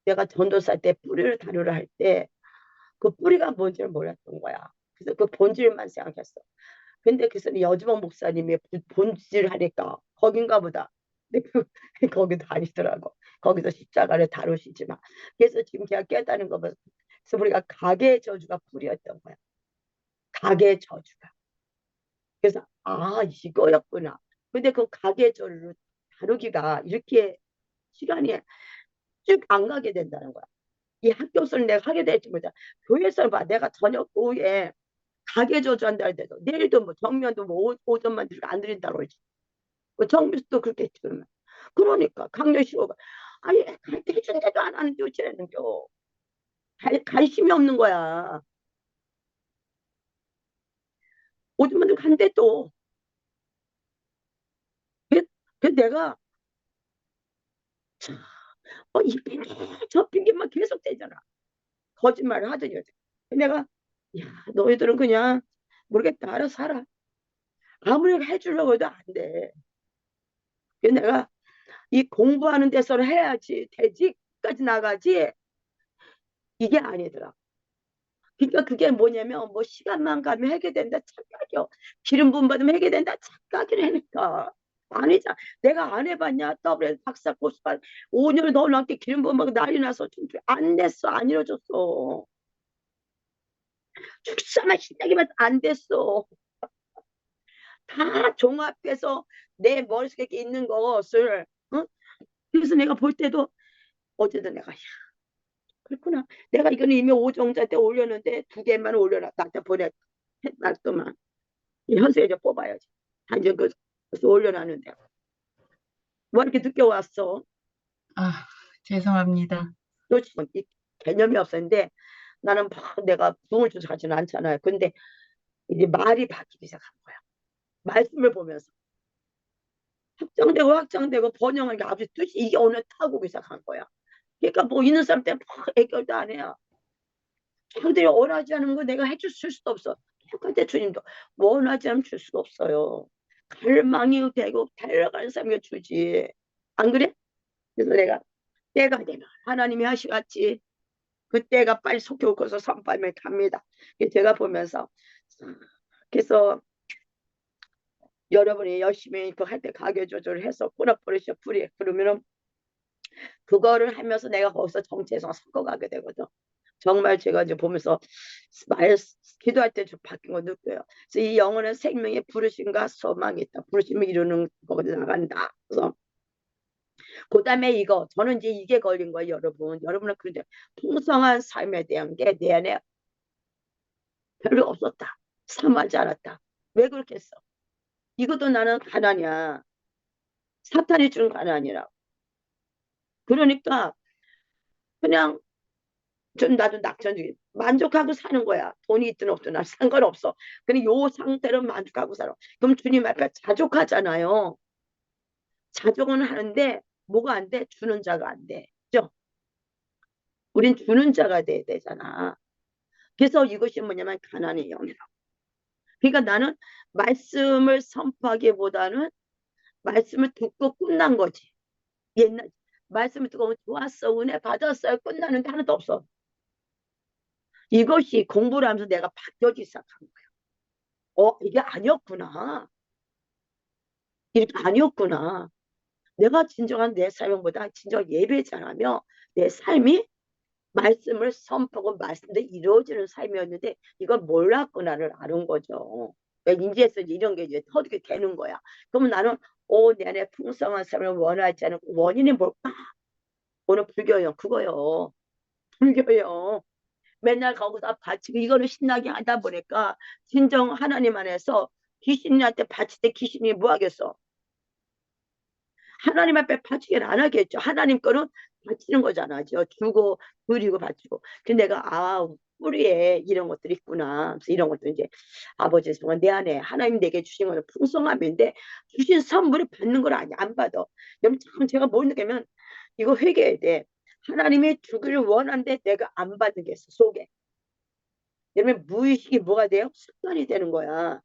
내가 전도사 때 뿌리를 다루라 할 때 그 뿌리가 뭔지를 몰랐던 거야. 그래서 그 본질만 생각했어. 근데 그래서 여주범 목사님이 본질 하니까 거긴가 보다. 근데 거기도 아니더라고. 거기서 십자가를 다루시지만. 그래서 지금 제가 깨닫는 거 봐서 그래서 우리가 가게의 저주가 뿌리였던 거야. 가게의 저주가. 그래서 아 이거였구나. 근데 그 가게의 저주를 다루기가 이렇게 시간이 쭉 안 가게 된다는 거야. 이 학교를 내가 하게 될지 모르자. 교회에서 봐. 내가 저녁 오후에 가게 저주한다 할때도 내일도 뭐 정면도 뭐 오전만 안 드린다고 그러지. 뭐 정비도 그렇겠지 그러면. 그러니까 강요시고가 아니 해준데도 안 하는 게 어찌라는 겨. 관심이 없는 거야. 오전만 간대 또. 그, 그 내가 이 핑계 저 핑계만 계속 되잖아. 거짓말을 하더니 내가 야 너희들은 그냥 모르겠다 알아서 살아. 아무리 해주려고 해도 안 돼. 그래서 내가 이 공부하는 데서 해야지 대직까지 나가지 이게 아니더라. 그러니까 그게 뭐냐면 뭐 시간만 가면 하게 된다 착각이요. 기름 부음 받으면 하게 된다 착각이라니까. 아니잖아. 내가 안 해봤냐? 더블 박사 고스파 5년 더 넘게 기름 부음 받고 난리 나서 안 됐어. 안 이루어졌어. 축사만 신나기만 안 됐어. 다 종합해서 내 머릿속에 있는 것을 어? 그래서 내가 볼 때도 어제도 내가 야 그렇구나. 내가 이거는 이미 오정자 때 올렸는데 2개만 올려놨다. 나한테 보냈더만 현수에 이제 뽑아야지. 이제 그래서 올려놨는데 뭐 이렇게 늦게 왔어. 아, 죄송합니다. 너 지금 이 개념이 없었는데 나는 막 내가 붕을 주서 가지는 않잖아요. 근데 이제 말이 바뀌기 시작한 거야. 말씀을 보면서 확장되고 번영한 게 아버지 뜻이 이게 오늘 타고 시작한 거야. 그러니까 뭐 있는 사람 때문에 막 애결도 안 해요. 자기들이 원하지 않은 거 내가 해줄 수도 없어. 똑같아 주님도 원하지 않으면 줄 수가 없어요. 갈망이 되고 달려가는 사람이 주지. 안 그래? 그래서 내가 때가 되면 하나님이 하시겠지. 그때가 빨리 속히 오고서 선발면 갑니다. 제가 보면서 그래서 여러분이 열심히 그 할 때 가계 조절을 해서 꾸락버리셔 풀이 그러면은 그거를 하면서 내가 거기서 정체성 섞어가게 되거든. 정말 제가 이제 보면서 말 기도할 때 좀 바뀐 거 느껴요. 그래서 이 영혼의 생명에 부르심과 소망이 있다. 부르심을 이루는 거기 나간다. 그래서 그다음에 이거 저는 이제 이게 걸린 거예요, 여러분. 여러분은 그런데 풍성한 삶에 대한 게 내 안에 별로 없었다. 사모하지 않았다. 왜 그렇게 했어? 이것도 나는 가난이야. 사탄이 준 가난이라. 그러니까 그냥 좀 나도 낙천주의 만족하고 사는 거야. 돈이 있든 없든 난 상관없어. 근데 요 상태로 만족하고 살아. 그럼 주님 앞에 자족하잖아요. 자족은 하는데 뭐가 안 돼? 주는 자가 안 돼. 그죠? 우린 주는 자가 돼야 되잖아. 그래서 이것이 뭐냐면 가난의 영이라고. 그러니까 나는 말씀을 선포하기보다는 말씀을 듣고 끝난 거지. 옛날 말씀을 듣고 좋았어 은혜 받았어요 끝나는 게 하나도 없어. 이것이 공부를 하면서 내가 바뀌기 시작한 거야. 이게 아니었구나. 이렇게 아니었구나. 내가 진정한 내 삶보다 진정 예배 잘하며 내 삶이 말씀을 선포하고 말씀대로 이루어지는 삶이었는데 이걸 몰랐구나를 아는 거죠. 인지에서 이런 게 이제 어떻게 되는 거야. 그러면 나는 내 안에 풍성한 삶을 원하지 않은 원인이 뭘까? 오늘 불교요. 그거요. 불교요. 맨날 거기다 바치고 이거를 신나게 하다 보니까 진정 하나님 안에서 귀신한테 바칠 때 귀신이 뭐 하겠어? 하나님 앞에 바치기를 안 하겠죠. 하나님 거는 바치는 거잖아. 주고 드리고 바치고. 근데 내가 뿌리에 이런 것들이 있구나. 그래서 이런 것도 이제 아버지 정말 내 안에 하나님 내게 주신 거는 풍성함인데 주신 선물을 받는 걸 안 받아. 여러분 참 제가 뭘 느끼면 이거 회개해야 돼. 하나님이 주기를 원하는데 내가 안 받는 게 있어 속에. 여러분 무의식이 뭐가 돼요? 습관이 되는 거야.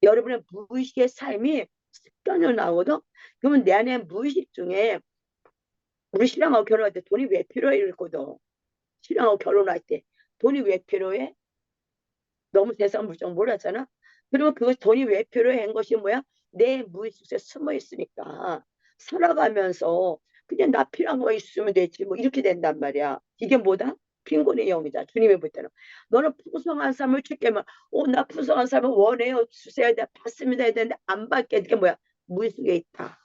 여러분의 무의식의 삶이 습관으로 나오거든. 그러면 내 안에 무의식 중에 우리 신랑하고 결혼할 때 돈이 왜 필요해 이랬거든. 신랑하고 결혼할 때 돈이 왜 필요해? 너무 세상 물정 몰랐잖아. 그러면 그 돈이 왜 필요한 것이 뭐야? 내 무의식 속에 숨어 있으니까 살아가면서 그냥 나 필요한 거 있으면 되지 뭐 이렇게 된단 말이야. 이게 뭐다? 빈곤의 영이다. 주님이 볼 때는 너는 풍성한 삶을 주께만 나 풍성한 삶을 원해요. 주셔야 돼. 받습니다 해야 되는데 안 받게 이게 뭐야? 무의식에 있다.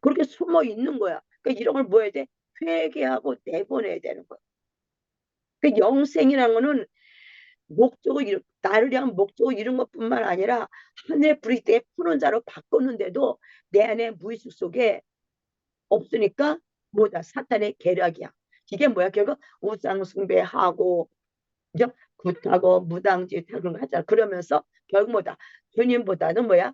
그렇게 숨어 있는 거야. 그러니까 이런 걸 뭐 해야 돼? 회개하고 내보내야 되는 거야. 그 영생이라는 거는 목적을 나를 향한 목적을 이룬 것뿐만 아니라 하늘의 불이 때 푸른 자로 바꿨는데도 내 안에 무의식 속에 없으니까 뭐다 사탄의 계략이야. 이게 뭐야? 결국 우상 숭배하고 그죠? 굿하고 무당짓 그런 거 하잖아. 그러면서 결국 뭐다 주님보다는 뭐야?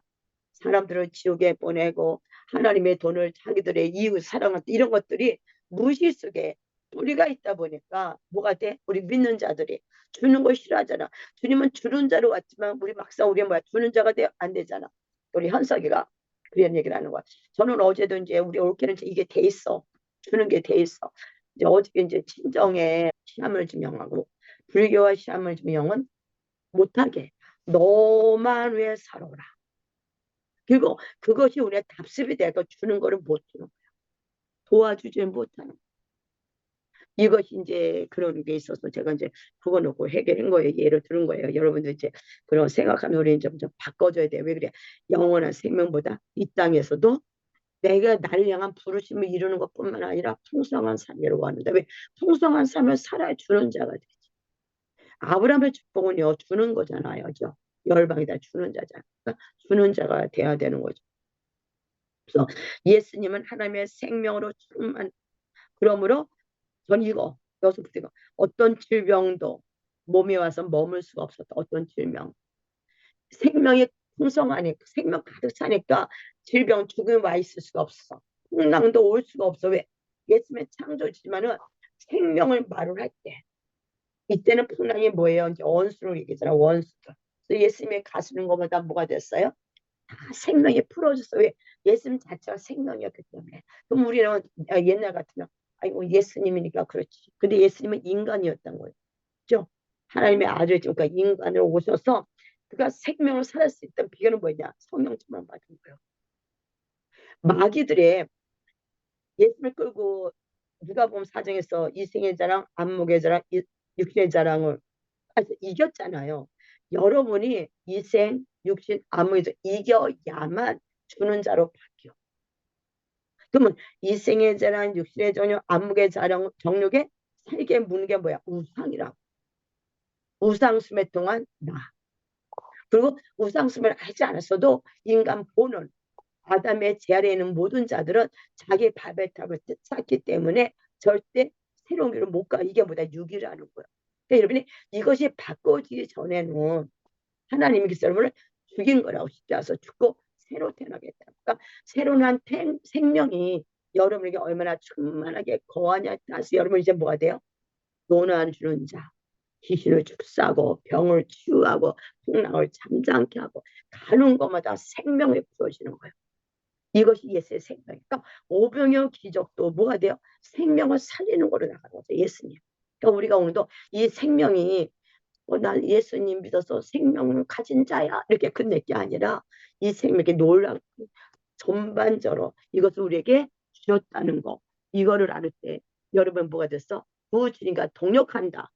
사람들을 지옥에 보내고 하나님의 돈을 자기들의 이웃 사랑할 때 이런 것들이 무의식 속에 뿌리가 있다 보니까 뭐가 돼? 우리 믿는 자들이 주는 걸 싫어하잖아. 주님은 주는 자로 왔지만 우리 막상 우리 뭐야 주는 자가 안 되잖아. 우리 현석이가 그런 얘기를 하는 거야. 저는 어제도 이제 우리 올케는 이게 돼 있어. 주는 게 돼 있어. 이제 어저께 이제 친정에 시함을 증명하고 불교와 시함을 증명은 못하게 너만 왜 살아오라. 그리고 그것이 우리의 답습이 돼서 주는 거를 못 주는 거야. 도와주지 못하는. 이것이 이제 그런 게 있어서 제가 이제 그거 놓고 해결한 거예요. 예를 들은 거예요. 여러분들 이제 그런 생각하면 우리는 좀 바꿔줘야 돼. 왜 그래? 영원한 생명보다 이 땅에서도 내가 나를 향한 부르심을 이루는 것뿐만 아니라 풍성한 삶이라고 하는데 왜 풍성한 삶을 살아야 주는 자가 되지. 아브라함의 축복은요 주는 거잖아요. 죠 열방이다 주는 자잖아. 그러니까 주는 자가 돼야 되는 거죠. 그래서 예수님은 하나님의 생명으로 충만. 그러므로 전 이거 여기서부터 이거 어떤 질병도 몸에 와서 머물 수가 없었다. 어떤 질병 생명이 풍성하니까 생명 가득 차니까 질병 죽음이 와 있을 수가 없어. 풍랑도 올 수가 없어. 왜? 예수님의 창조지만은 생명을 말을 할 때 이때는 풍랑이 뭐예요? 이제 원수를 얘기잖아. 원수. 그래서 예수님의 가시는 것보다 뭐가 됐어요? 다 생명이 풀어졌어. 왜? 예수님 자체가 생명이었기 때문에. 그럼 우리는 옛날 같으면 아이고 예수님이니까 그렇지. 근데 예수님은 인간이었던 거예요. 그죠? 하나님의 아들이니까 그러니까 인간으로 오셔서 그가 생명을 살릴 수 있던 비결은 뭐냐? 성령처럼 받은 거예요. 마귀들의 예수를 끌고 누가복음 4장에서 이생의 자랑, 안목의 자랑, 육신의 자랑을 이겼잖아요. 여러분이 이생, 육신, 안목에서 이겨야만 주는 자로 바뀌어. 그러면 이생의 자랑, 육신의 자랑, 안목의 자랑, 정욕에 살게 무는 게 뭐야? 우상이라고. 우상숭배 동안 나. 그리고 우상숭배를 하지 않았어도 인간 본원, 아담의 제 아래에 있는 모든 자들은 자기 발베탑을 쌓기 때문에 절대 새로운 길을 못 가. 이게 뭐다? 육이라는 거야. 그러니까 여러분이 이것이 바꿔지기 전에는 하나님이 그 여러분을 죽인 거라고 십자가에서 죽고 새로 태어나겠다. 그러니까 새로운 생명이 여러분에게 얼마나 충만하게 거하냐 따라서 여러분 이제 뭐가 돼요? 논한 주는 자. 귀신을 축사하고 병을 치유하고 풍랑을 잠잠케 하고 가는 것마다 생명이 부어지는 거예요. 이것이 예수의 생명이니까 그러니까 오병이어 기적도 뭐가 돼요? 생명을 살리는 거로 나가는 거죠. 예수님. 그러니까 우리가 오늘도 이 생명이 난 예수님 믿어서 생명을 가진 자야 이렇게 끝낼 게 아니라 이 생명이 놀랍고 전반적으로 이것을 우리에게 주셨다는 거 이거를 알을 때 여러분 뭐가 됐어? 그 주님과 동력한다.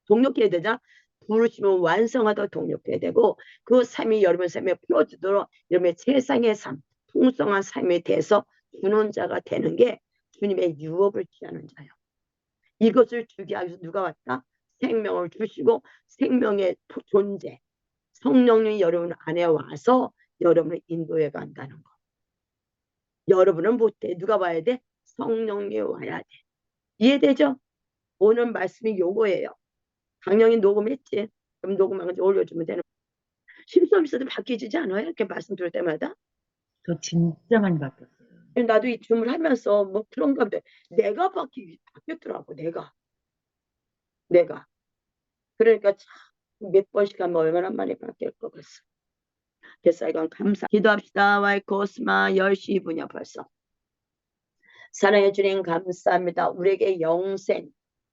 동력해야 되자 부르시면 완성하다 동력해야 되고 그 삶이 여러분 삶에 풀어지도록 여러분의 세상의 삶 풍성한 삶에 대해서 주는 자가 되는 게 주님의 유업을 취하는 자예요. 이것을 주기 위해서 누가 왔다? 생명을 주시고 생명의 존재 성령이 여러분 안에 와서 여러분을 인도해 간다는 거. 여러분은 못해. 누가 와야 돼? 성령이 와야 돼. 이해되죠? 오늘 말씀이 요거예요. 강령이 녹음했지? 그럼 녹음한 거 올려주면 되는 심소름 있어도 바뀌지지 않아요? 이렇게 말씀 들을 때마다? 저 진짜 많이 바뀌었어요. 나도 이 줌을 하면서 뭐 그런가 보다. 내가 바뀌었더라고, 내가. 그러니까 참 몇 번씩 하면 얼마나 많이 바뀔 것 같어. 그래서 이건 감사. 기도합시다. 와이코스마 10시 분이야 벌써. 사랑해 주님 감사합니다. 우리에게 영생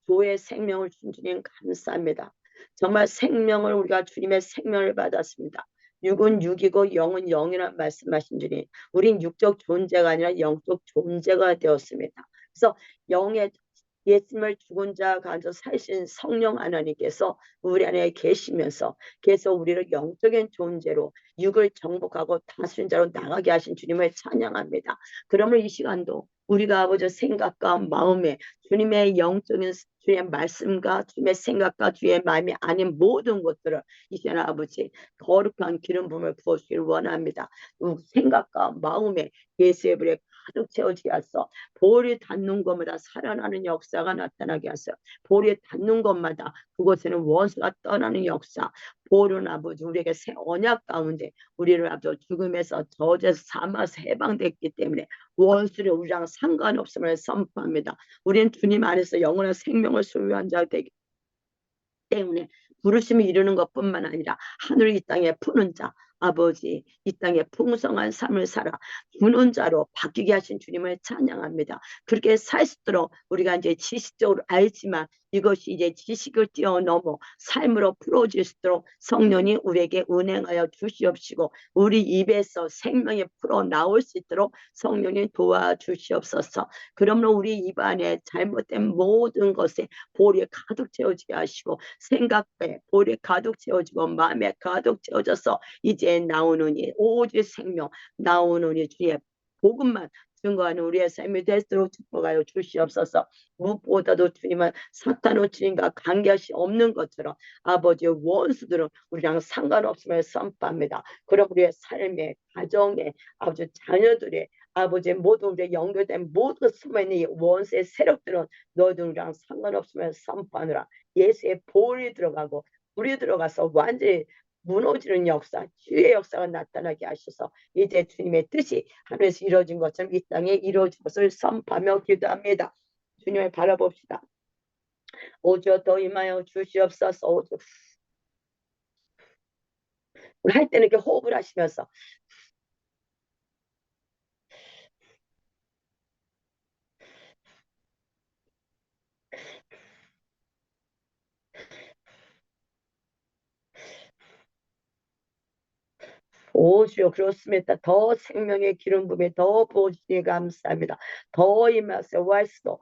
교회의 생명을 준 주님 감사합니다. 정말 생명을 우리가 주님의 생명을 받았습니다. 육은 육이고 영은 영이라는 말씀하신 주님, 우린 육적 존재가 아니라 영적 존재가 되었습니다. 그래서 영의 예수님을 죽은 자 가운데 사신 성령 하나님께서 우리 안에 계시면서 계속 우리를 영적인 존재로 육을 정복하고 다스린 자로 나가게 하신 주님을 찬양합니다. 그러면 이 시간도 우리가 아버지 생각과 마음에 주님의 영적인 주의 말씀과 주님의 생각과 주의 마음이 아닌 모든 것들을 이 시간 아버지 거룩한 기름 부음을 부어주기를 원합니다. 생각과 마음에 예수의 불에 가득 채워지게 하소. 볼이 닿는 것마다 살아나는 역사가 나타나게 하소. 볼이 닿는 것마다 그곳에는 원수가 떠나는 역사. 볼은 아버지 우리에게 새 언약 가운데 우리를 아버지 죽음에서 저주에서 사망에서 해방됐기 때문에 원수를 우리랑 상관없음을 선포합니다. 우리는 주님 안에서 영원한 생명을 소유한 자 되기 때문에 부르심이 이루는 것뿐만 아니라 하늘 이 땅에 푸는 자 아버지 이 땅에 풍성한 삶을 살아 주는 자로 바뀌게 하신 주님을 찬양합니다. 그렇게 살 수 있도록 우리가 이제 지식적으로 알지만 이것이 이제 지식을 뛰어넘어 삶으로 풀어질 수 있도록 성령이 우리에게 운행하여 주시옵시고 우리 입에서 생명이 풀어 나올 수 있도록 성령이 도와주시옵소서. 그러므로 우리 입안에 잘못된 모든 것에 볼이 가득 채워지게 하시고 생각에 볼이 가득 채워지고 마음에 가득 채워져서 이제 나오느니 오직 생명 나오느니 주의 복음만 증거하는 우리의 삶이 될수록 축복하여 주시옵소서. 무엇보다도 주님은 사탄의 주님과 관계시 없는 것처럼 아버지의 원수들은 우리랑 상관없음을 선포합니다. 그럼 우리의 삶의 가정에 아버지 자녀들의 아버지 모든 우리의 연결된 모든 숨어있는 이 원수의 세력들은 너희들이랑 상관없음을 선포하느라 예수의 볼이 들어가고 불이 들어가서 완전히 무너지는 역사, 치유의 역사가 나타나게 하셔서 이제 주님의 뜻이 하늘에서 이루어진 것처럼 이 땅에 이루어진 것을 선포하며 기도합니다. 주님을 바라봅시다. 오주 더 임하여 주시옵소서. 오주. 우리 할 때는 이렇게 호흡을 하시면서 오주여 그렇습니다. 더 생명의 기름 부음에 더 부어주시니 감사합니다. 더 임하세요. 와이스도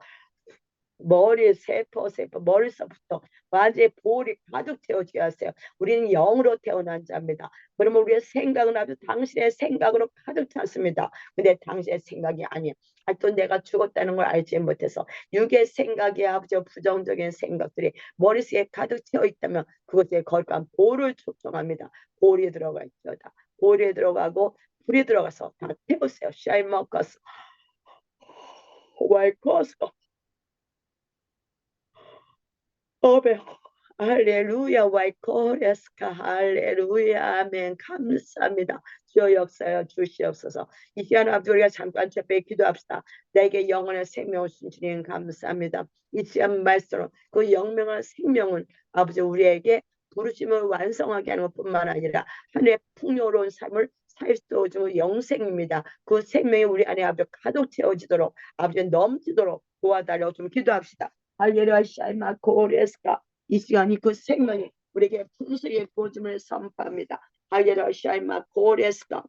머리 세포 머리서부터 완전히 볼이 가득 채워지게 하세요. 우리는 영으로 태어난 자입니다. 그러면 우리의 생각은 아주 당신의 생각으로 가득 찼습니다. 근데 당신의 생각이 아니에요. 또 내가 죽었다는 걸 알지 못해서 육의 생각이 아버지 부정적인 생각들이 머릿속에 가득 채워 있다면 그것에 거룩한 볼을 초청합니다. 볼이 들어가 있다. 볼이 들어가고 불이 들어가서 다 태우세요. 샤이머커스 와이커스 오베 할렐루야 와이코레스카 할렐루야 아멘 감사합니다. 주여 역사여 주시옵소서. 이 시간 앞에 우리가 잠깐 제배 기도합시다. 내게 영원한 생명을 주신 주님 감사합니다. 이 시간 말씀으로 그 영명한 생명은 아버지 우리에게 부르심을 완성하게 하는 것뿐만 아니라 하늘의 풍요로운 삶을 살 수 있는 영생입니다. 그 생명이 우리 안에 아버지 가득 채워지도록 아버지 넘치도록 도와달라고 좀 기도합시다. 할렐루야 샤이마 코레스카 이 시간이 그 생명이 우리에게 풍성히 부어짐을 선포합니다. 할렐루야 샤이마 코레스카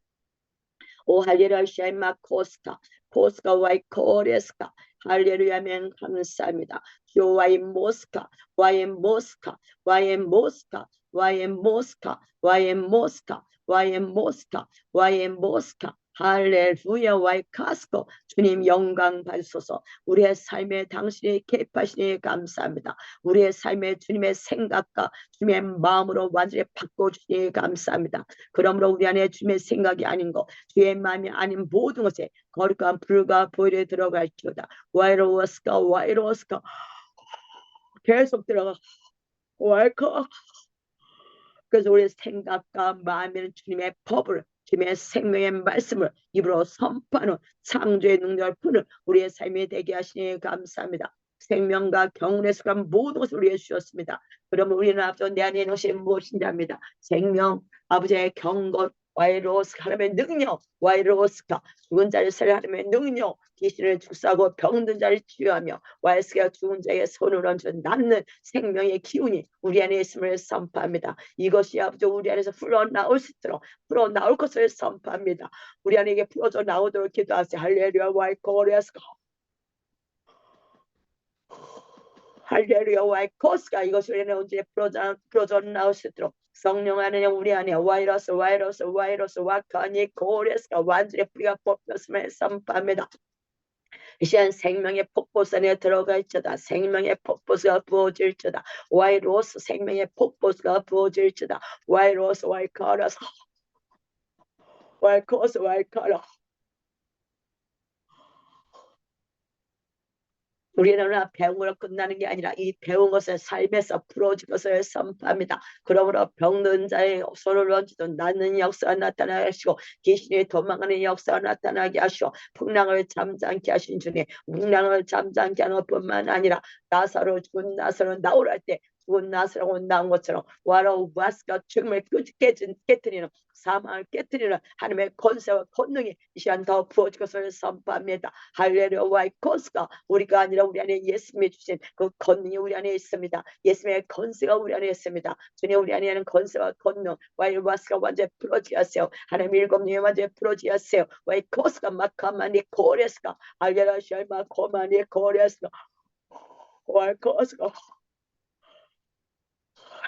오 할렐루야 샤이마 코스카 코스카 와이 코레스카 할렐루야 멘 감사합니다. 주 와이 모스카 와이 모스카 와이 모스카 와이 모스카 와이 모스카 와이 모스카 와이 모스카 할렐루야 와이카스코 주님 영광 받으소서. 우리의 삶에 당신이 개입하시니 감사합니다. 우리의 삶에 주님의 생각과 주님의 마음으로 완전히 바꿔주시니 감사합니다. 그러므로 우리 안에 주님의 생각이 아닌 것 주의 마음이 아닌 모든 것에 거룩한 불과 보혈에 들어갈지어다. 와이로스카 와이로스카 계속 들어가 와이카 그래서 우리의 생각과 마음에는 주님의 법을 주님의 생명의 말씀을 입으로 선포하는 창조의 능력을 푸는 우리의 삶이 되게 하시니 감사합니다. 생명과 경륜에 속한 모든 것을 우리에게 주셨습니다. 그러면 우리는 아버지 내 안에 있는 것이 무엇인지 압니다. 생명, 아버지의 경건, 와이로스 하나님의 능력, 와이로스가 죽은 자를 살려하나님의 능력, 귀신을 축사하고 병든 자를 치유하며 와이스가 죽은 자의 손을 얹어 낫는 생명의 기운이 우리 안에 있음을 선포합니다. 이것이 아버지 우리 안에서 풀어나올 수 있도록 풀어나올 것을 선포합니다. 우리 안에 풀어져 나오도록 기도하세요. 할렐루야 와이코리아스가 할렐루야 와이코스가 이것이 우리 안에 언제 풀어져 나올 수 있도록 성령 안에 우리 안에 와이러스 와카니 코리아스가 완전히 뿌리가 뽑혔음을 선포합니다. 이 시간 생명의 폭포선에 들어가 있자다. 생명의 폭포수가 부어질지다. 와이로스 생명의 폭포수가 부어질지다. 와이로스 와이카라스 와이코스 와이카라. 우리는 배운 걸로 끝나는 게 아니라 이 배운 것을 삶에서 풀어질 것을 선포합니다. 그러므로 병든 자의 손을 얹어도 낫는 역사가 나타나게 하시고 귀신이 도망가는 역사가 나타나게 하시고 풍랑을 잠잠케 하신 주님, 풍랑을 잠잠케 하는 것뿐만 아니라 나사로 죽은 나사로 나오랄 때 죽은 나사로 나온 것처럼 와로 와스가 죽음을 깨뜨리는 사망을 깨뜨리는 하나님의 권세와 권능이 이 시간 더 부어질 것을 선포합니다. 할렐루야 와이코스가 우리가 아니라 우리 안에 예수님이 주신 그 권능이 우리 안에 있습니다. 예수님의 권세가 우리 안에 있습니다. 주님 우리 안에는 권세와 권능 와이와스가 완전히 풀어지게 하세요. 하나님 일곱 명이 완전히 풀어지게 하세요. 와이코스가 마카마니 코레스가 알게라 샬마 코마니 코레스가 와이코스가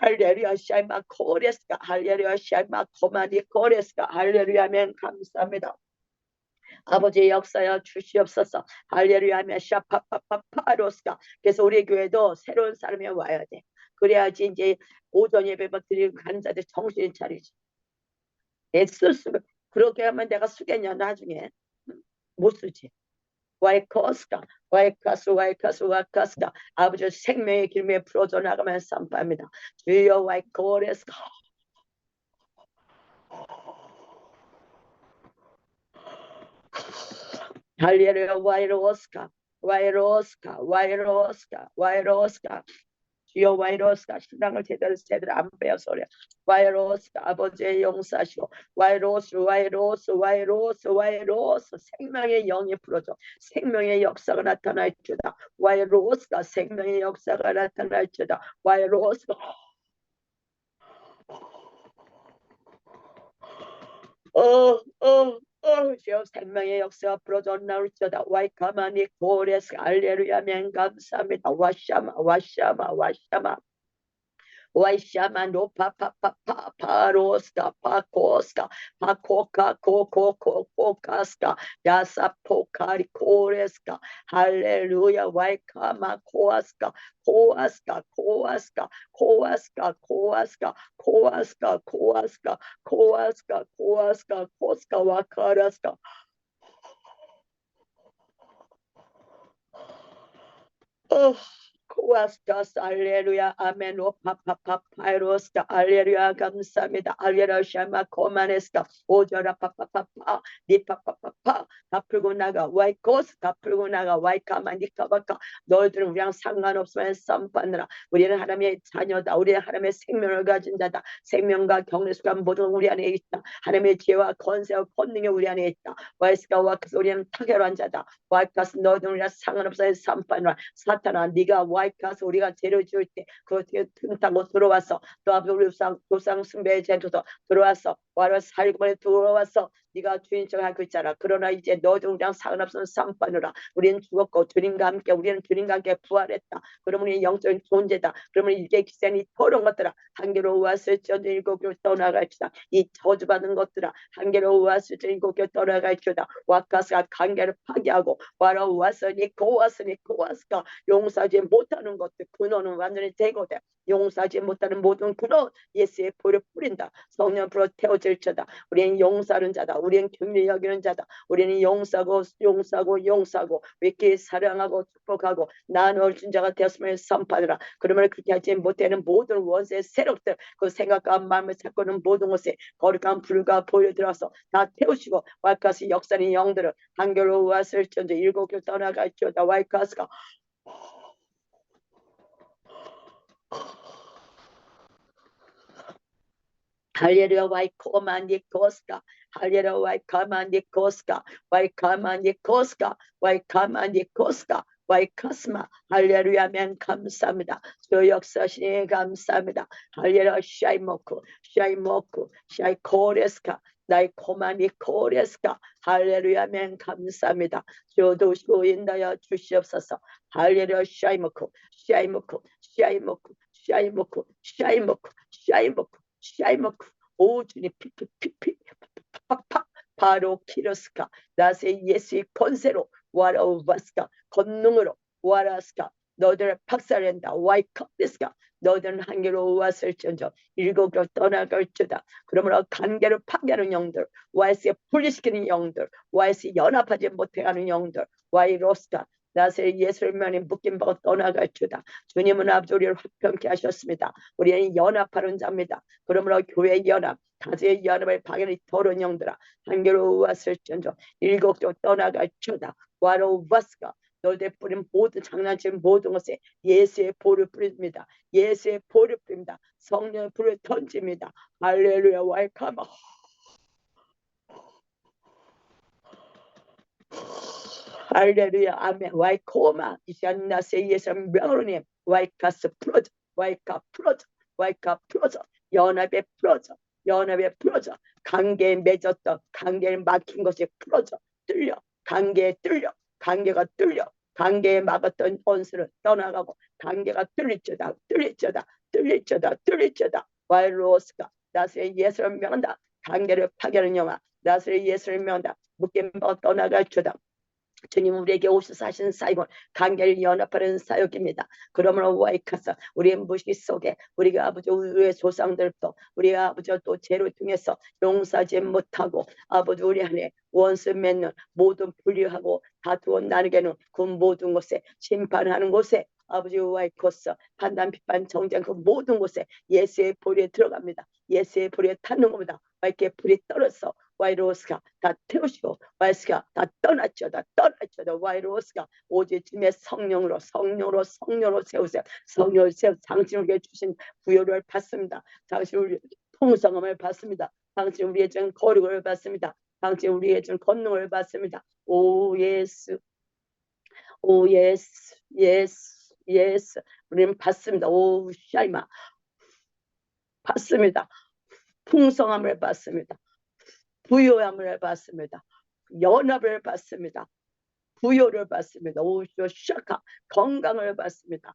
할렐루야 샬마 코레스가 할렐루야 샬마 코마니 코레스가 할렐루야면 감사합니다. 아버지의 역사여 주시옵소서. 할렐루야 메샤파파파파로스가. 그래서 우리 교회도 새로운 사람이 와야 돼. 그래야지 이제 오전 예배만 드리고 가는 자들 정신 차리지. 내 스스로 그렇게 하면 내가 쓰겠냐 나중에. 못 쓰지. 와이커스가 와이카스가 아버지 생명의 길에 풀어져 나가면 선포합니다. 주여 와이코레스가 할렐루야 와이로스가 주여 와이로스가 신앙을 제대로 안 배워서 그래. 와이로스가 아버지의 용사시오. 와이로스 생명의 영이 풀어줘. 생명의 역사가 나타날 주다. 와이로스가 생명의 역사가 나타날 주다. 와이로스가 주여 생명의 역사가 풀어져 나올지어다. 와이카마니 고레스 알레루야멘 감사합니다. 와샤마 와이샤마 노파파파파 파로스카 파코스카 파코카 코코코코카스카 야사포카리 코레스카 할렐루야 와이카마 코아스카 코스카 와카라스카 코아스타스 알레루야 아멘 오파파파파이로스타 알레루야 감사합니다. 알레루야 샤마 코마네스타 오저라 파파파파 니파파파파 다 풀고 나가 와이코스 다 풀고 나가 와이카마 니카바카 너희들은 우리랑 상관없으면 썸파느라 우리는 하나님의 자녀다. 우리는 하나님의 생명을 가진 자다. 생명과 경례수가 모두 우리 안에 있다. 하나님의 지혜와 권세와 권능이 우리 안에 있다. 와이스가 와크스 우리는 타결한 자다. 와이카스 너희들은 우리랑 상관없으면 썸파느라 사탄아 네가 와이카스 우리가 죄를 지을 때 그렇게 틈타고 들어왔어. 또 아버지 우리 조상 숭배의 죄에서 들어왔어. 와라 살고만에 들어왔어. 네가 주인처럼 하고 있잖아. 그러나 이제 너도 우리랑 상관없으면 쌍파느라 우리는 죽었고 주님과 함께 우리는 주님과 함께 부활했다. 그러면 우리는 영적인 존재다. 그러면 이제 기생이 더러운 것들아 한계로 왔을지어도 일곱 교로 떠나갈지다. 이 저주받은 것들아 한계로 왔을지어도 일곱 교로 떠나갈지다. 와카스가 관계를 파괴하고 와라 왔으니 고왔으니까 용서하지 못하는 것들 근원은 완전히 제거돼. 용서하지 못하는 모든 근원 예수의 보혈을 뿌린다. 성령 불어 태워질 자다. 우리는 용서하는 자다. 우리는 긍휼히 여기는 자다. 우리는 용서하고 이렇게 사랑하고 축복하고 나누어준 자가 되었음을 선포하라. 그러면 그렇게 하지 못하는 모든 원수의 세력들 그 생각과 마음을 찾고는 모든 것에 거룩한 불과 보혈 들어서 다 태우시고 와이카스 역사는 영들을 한결로 왔을지언정 일곱 교 떠나갈지어다. 와이카스가 할렐루야 와이코마니 코스카 할렐루야 와이카마니 코스카 와이카마니 코스카 와이카마니 코스카 와이카스마 할렐루야 면 감사합니다. 주 역사시니 감사합니다. 할렐루야 샤이모쿠 샤이모쿠 샤이코레스카 나이코마니 코레스카 할렐루야 면 감사합니다. 주도 수인다여 주시옵소서. 할렐루야 샤이모쿠 샤이모쿠 샤이모쿠 샤이모쿠 샤이모쿠 샤이모쿠 샤이모쿠 오 주님 피피피피 팍팍 바로 키로스카 나세 예수의 권세로 와라우바스카 권능으로 와라스카 너들을 박살낸다 와이컵데스카 너들은 한계로 왔을지언정 일곱으로 떠나갈지다. 그러므로 관계를 파괴하는 영들 와이스에 분리시키는 영들 와이스 연합하지 못해가는 영들 와이로스카 나세 예수를 면에 묶인 바가 떠나갈지다. 주님은 아버지 우리를 화평케 하셨습니다. 우리는 연합하는 자입니다. 그러므로 교회 연합 가정의 연합을 파괴하는 더러운 영들아 한계로 왔을지언정 일곱으로 떠나갈지다. 와로바스카 너희들 뿌린 모든 장난친 모든 것에 예수의 볼을 뿌립니다. 예수의 볼을 뿌립니다. 성령의 불을 던집니다. 할렐루야 와이카마 할렐루야 아멘 와이코마 이시안나세 예수 명으로님 와이카스 풀어져 와이카 풀어져 와이카 풀어져 연합에 풀어져 연합에 풀어져 관계에 맺었던 관계를 막힌 것이 풀어져 뚫려 관계에 뚫려 관계가 뚫려 관계에 막았던 원수를 떠나가고 관계가 뚫릴지어다 뚫릴지어다 뚫릴지어다 뚫릴지어다 와일로스가 나스의 예수를 명한다. 관계를 파괴하는 영화 나스의 예수를 명한다. 묶인 바 떠나갈지어다. 주님 우리에게 오셔서 하신 사역은 관계를 연합하는 사역입니다. 그러므로 와이카사 우리의 무식 속에 우리가 아버지 우리의 조상들도 우리 아버지 또 죄를 통해서 용서하지 못하고 아버지 우리 안에 원수 맺는 모든 분리하고 다투어 나누게는 그 모든 곳에 심판하는 곳에 아버지 와이코스 판단 비판 정쟁 그 모든 곳에 예수의 불에 들어갑니다. 예수의 불에 타는 겁니다. 이렇게 불이 떨어서 와이로스가 다 태우시고 와이스가 다 떠났죠. 다 떠났죠. 와이로스가 오직 주님의 성령으로 세우세요. 성령을 세워 당신 우리에게 주신 부여를 받습니다. 당신 우리 풍성함을 받습니다. 당신 우리의 준 거룩을 받습니다. 당신 우리의 준 권능을 받습니다. 오 예수 오 예수 예수 예수 우리는 받습니다. 오 샤이마 받습니다. 풍성함을 받습니다. 부요함을 받습니다. 연합을 받습니다. 부요를 받습니다. 오쇼 샤카 건강을 받습니다.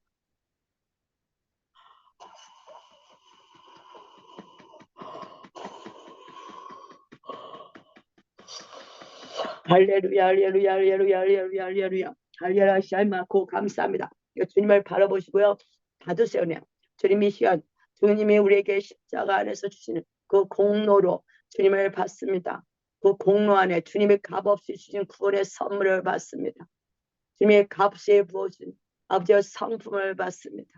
할렐루야 할렐루야 할렐루야 할렐루야 할렐루야 할렐루야 샬마고 감사합니다. 주님을 바라보시고요. 받으세요. 그냥 주님이 시간 주님이 우리에게 십자가 안에서 주시는 그 공로로 주님을 받습니다. 그 공로 안에 주님의 값없이 주신 구원의 선물을 받습니다. 주님의 값에 부어준 아버지의 성품을 받습니다.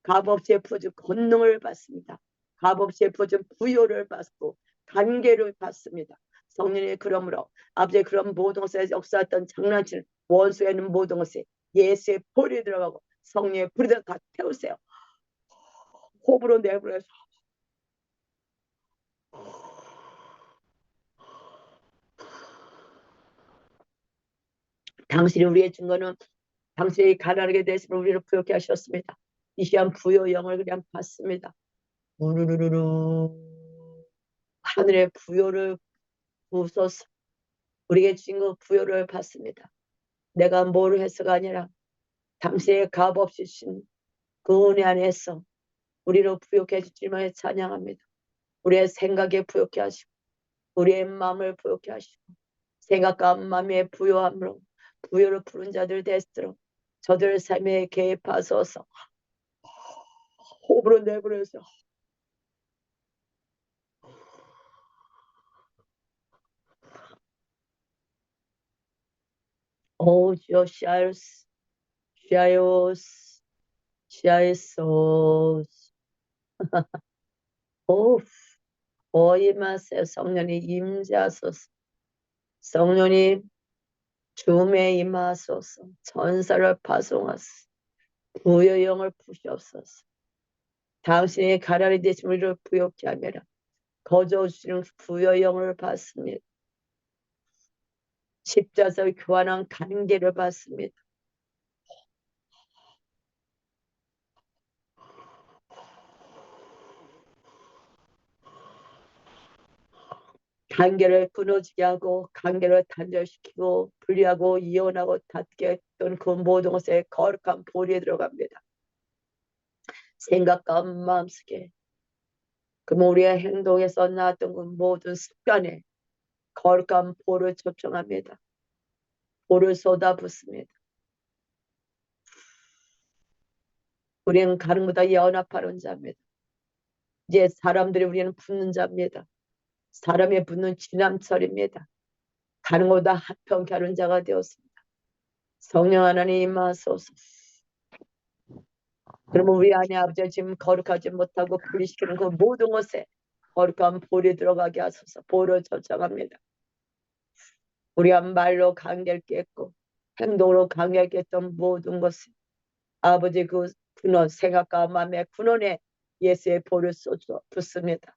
값없이 부어준 권능을 받습니다. 값없이 부어준 부요를 받고 관계를 받습니다. 성령의 그러므로 아버지의 그런 모든 것에 역사했던 장난치는 원수에는 모든 것에 예수의 볼이 들어가고 성령의 불이 다 태우세요. 호흡으로 내버려서 당신이 우리의 증거는 당신이 가난하게 되시면 우리를 부욕해 하셨습니다. 이 시간 부요 영을 그냥 받습니다. 우르르르르 하늘의 부요를 부으소서. 우리에게 주신 그 부요를 받습니다. 내가 뭘 해서가 아니라 당신의 값없이 주신 그 은혜 안에서 우리를 부욕해 주시면 찬양합니다. 우리의 생각에 부욕해 하시고 우리의 마음을 부욕해 하시고 생각과 마음의 부요함으로 부요를 부른 자들 되시도록 저들 삶에 개입하소서. 호흡으로 내버려서 오 주여 샤이오스 샤이오스 샤이소스 오 임하세요. 성령이 임재하소서. 성령님 주에 임하소서. 전사를 파송하소서. 부여 영을 부시옵소서. 당신의 가라리 되신 우리를 부욕케 하며라. 거저 주시는 부여의 영을 받습니다. 십자서 교환한 관계를 받습니다. 관계를 끊어지게 하고 관계를 단절시키고 분리하고 이혼하고 닫게 했던 그 모든 것에 거룩한 볼이 들어갑니다. 생각과 마음속에 그 우리의 행동에서 나왔던 그 모든 습관에 거룩한 볼을 초청합니다. 볼을 쏟아붓습니다. 우리는 가는 보다 연합하는 자입니다. 이제 사람들이 우리는 붙는 자입니다. 사람이 붙는 지남철입니다. 가는 보다 합평케 하는 자가 되었습니다. 성령 하나님 임하소서. 그러면 우리 안에 아버지 지금 거룩하지 못하고 분리시키는 그 모든 것에 거룩한 볼이 들어가게 하소서. 볼을 초청합니다. 우리가 말로 관계를 깼고 행동으로 관계를 깼던 모든 것을 아버지 그 근원 생각과 마음의 근원에 예수의 볼을 쏟아 붓습니다.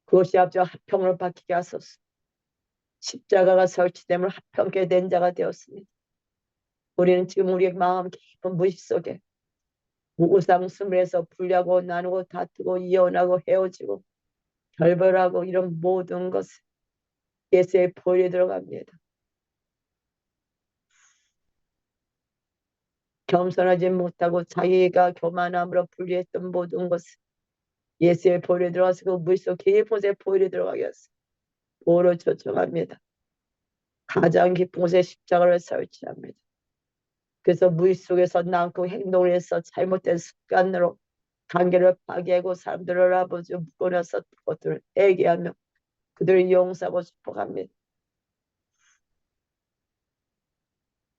그것이 아버지 합평을 받게 하소서. 십자가가 설치됨을 합평케 된 자가 되었습니다. 우리는 지금 우리의 마음 깊은 무식 속에 우상숭배에서 분리하고 나누고 다투고 이혼하고 헤어지고 결별하고 이런 모든 것을 예수의 볼에 들어갑니다. 겸손하지 못하고 자기가 교만함으로 분리했던 모든 것을 예수의 볼에 들어가서 그 물속 깊은 볼에 들어가게 하소서. 볼을 초청합니다. 가장 깊은 곳에 십자가를 설치합니다. 그래서 무의 속에서 낳고 행동을 해서 잘못된 습관으로 관계를 파괴하고 사람들을 아버지 묶어놔서 그것들을 애기하며 그들을 용서하고 축복합니다.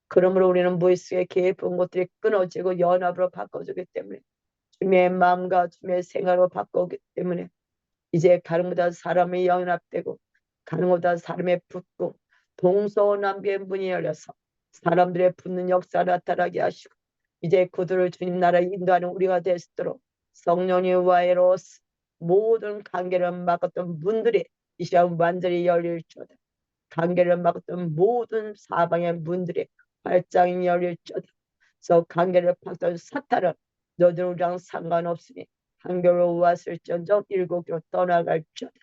그러므로 우리는 무의 속에 깊은 것들이 끊어지고 연합으로 바꿔주기 때문에 주님의 마음과 주님의 생각으로 바꾸기 때문에 이제 가는 보다 사람이 연합되고 가는 보다 사람이 붙고 동서남북의 문이 열려서 사람들의 붙는 역사가 나타나게 하시고 이제 그들을 주님 나라에 인도하는 우리가 될 수 있도록 성령의 와이로 모든 관계를 막았던 문들이 이 시간 완전히 열릴지어다. 관계를 막았던 모든 사방의 문들이 활짝 열릴지어다. 그래서 관계를 막던 사탄은 너들 우리랑 상관없으니 한교로 왔을지언정 일곱교로 떠나갈지어다.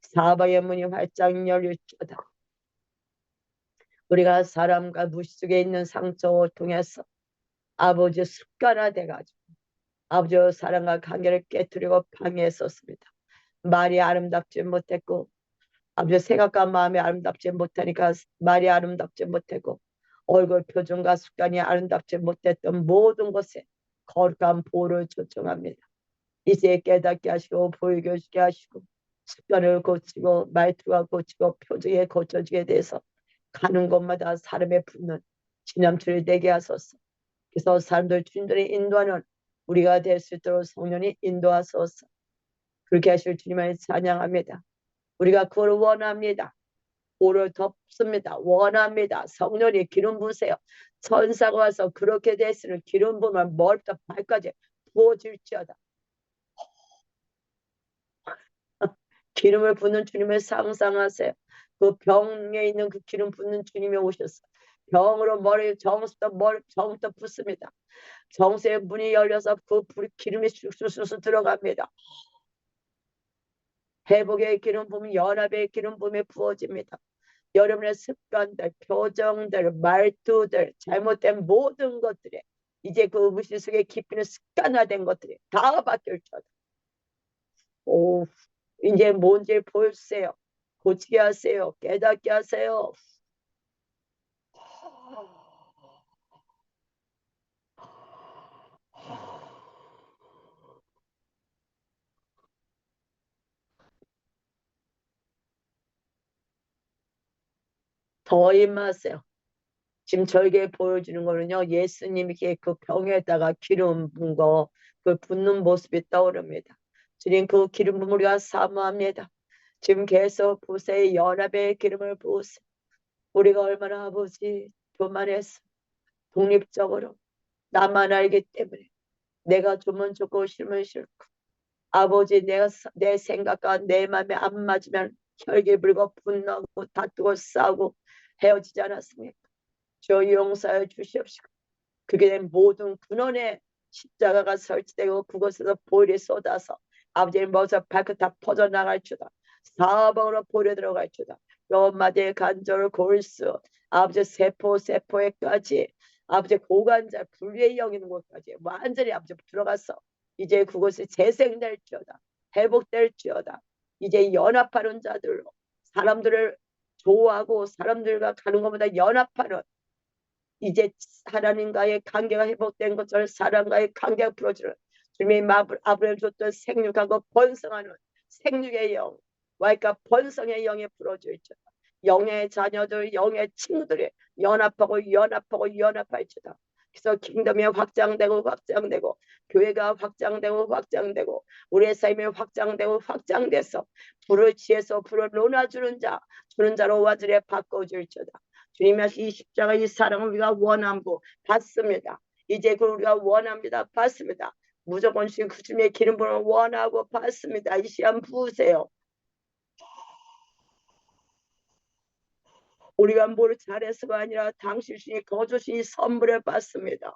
사방의 문이 활짝 열릴지어다. 우리가 사람과 무시 속에 있는 상처를 통해서 아버지 습관화돼가지고 아버지 사랑과 관계를 깨뜨리고 방해했었습니다. 말이 아름답지 못했고 아버지 생각과 마음이 아름답지 못하니까 말이 아름답지 못하고 얼굴 표정과 습관이 아름답지 못했던 모든 것에 거룩한 보호를 초청합니다. 이제 깨닫게 하시고 보이게 하시고 습관을 고치고 말투가 고치고 표정에 고쳐지게 돼서 가는 곳마다 사람의 붙는 지남철이 되게 하소서. 그래서 사람들 주님들이 인도하는 우리가 될 수 있도록 성령이 인도하소서. 그렇게 하실 주님을 찬양합니다. 우리가 그걸 원합니다. 오를 덮습니다. 원합니다. 성령이 기름 부으세요. 천사가 와서 그렇게 됐으면 기름 부으면 머리부터 발까지 부어질지어다. 기름을 붓는 주님을 상상하세요. 그 병에 있는 그 기름 붓는 주님이 오셨어. 병으로 정부터 붓습니다. 정수의 문이 열려서 그 기름이 쑥쑥쑥 들어갑니다. 회복의 기름 부으면 연합의 기름 부음에 부어집니다. 여러분의 습관들, 표정들, 말투들, 잘못된 모든 것들이 이제 그 무시 속에 깊이는 습관화된 것들이 다 바뀔 줄. 오, 이제 뭔지 보세요. 고치게 하세요. 깨닫게 하세요. 더 임하세요. 지금 저에게 보여주는 거는요. 예수님이 그 병에다가 기름 부은 거, 그 붓는 모습이 떠오릅니다. 주님 그 기름 부음 우리가 사모합니다. 지금 계속 보세요. 연합의 기름을 부으세요. 우리가 얼마나 아버지 교만해서 독립적으로 나만 알기 때문에 내가 주면 좋고 싫으면 싫고 아버지, 내 생각과 내 마음에 안 맞으면 혈기 불고 분노하고 다투고 싸우고 헤어지지 않았습니까? 저 용서해 주시옵시고 그게 된 모든 근원에 십자가가 설치되고 그곳에서 보혈이 쏟아서 아버지의 모습 발끝 다 퍼져나갈주다. 사방으로 보혈이 들어갈주다. 뼈마디의 관절 골수 아버지 세포에까지 아버지 고관절 분리의 영이 있는 곳까지 완전히 아버지 들어가서 이제 그곳이 재생될지어다. 회복될지어다. 이제 연합하는 자들로 사람들을 좋아하고 사람들과 가는 것보다 연합하는 이제 하나님과의 관계가 회복된 것처럼 사람과의 관계가 풀어지는 주님이 아브라함 줬던 생육하고 번성하는 생육의 영 그러니까 번성의 영에 풀어질지어다. 영의 자녀들 영의 친구들이 연합할지어다. 그래서 킹덤이 확장되고 교회가 확장되고 우리의 삶이 확장돼서 불을 지해서 불을 논아주는 주는 자로 와들에 바꿔줄지어다. 주님의 이 십자가 이 사랑을 우리가 원하고 받습니다. 이제 그 우리가 원합니다. 받습니다. 무조건 주님의 기름 부음을 원하고 받습니다. 이 시간 부으세요. 우리가 뭘 잘해서가 아니라 당신 주님 거주신이 선물을 받습니다.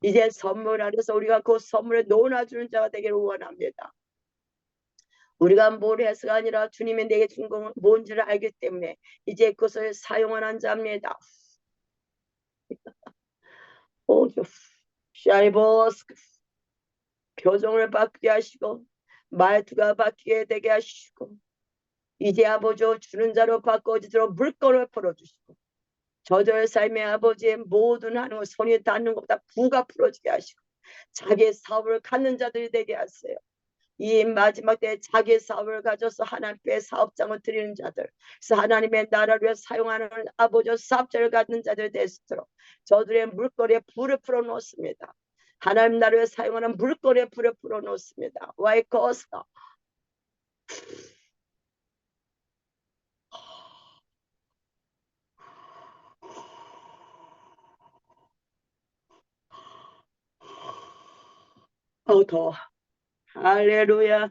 이제 선물 안에서 우리가 그 선물에 놓아주는 자가 되기를 원합니다. 우리가 뭘 해서가 아니라 주님이 내게 준 건 뭔지를 알기 때문에 이제 그것을 사용하는 자입니다. 샤이버스 표정을 바뀌게 하시고 말투가 바뀌게 되게 하시고 이제 아버지 주는 자로 바꿔주도록 물건을 풀어주시고 저절 삶의 아버지의 모든 하는 것 손이 닿는 것보다 부가 풀어지게 하시고 자기의 사업을 갖는 자들이 되게 하세요. 이 마지막 때에 자기 사업을 가져서 하나님께 사업장을 드리는 자들 그래서 하나님의 나라를 위해 사용하는 아버지 사업자를 갖는 자들 되도록 저들의 물거리에 불을 풀어놓습니다. 하나님 나라를 사용하는 물거리에 불을 풀어놓습니다. 와이커스가 더 할렐루야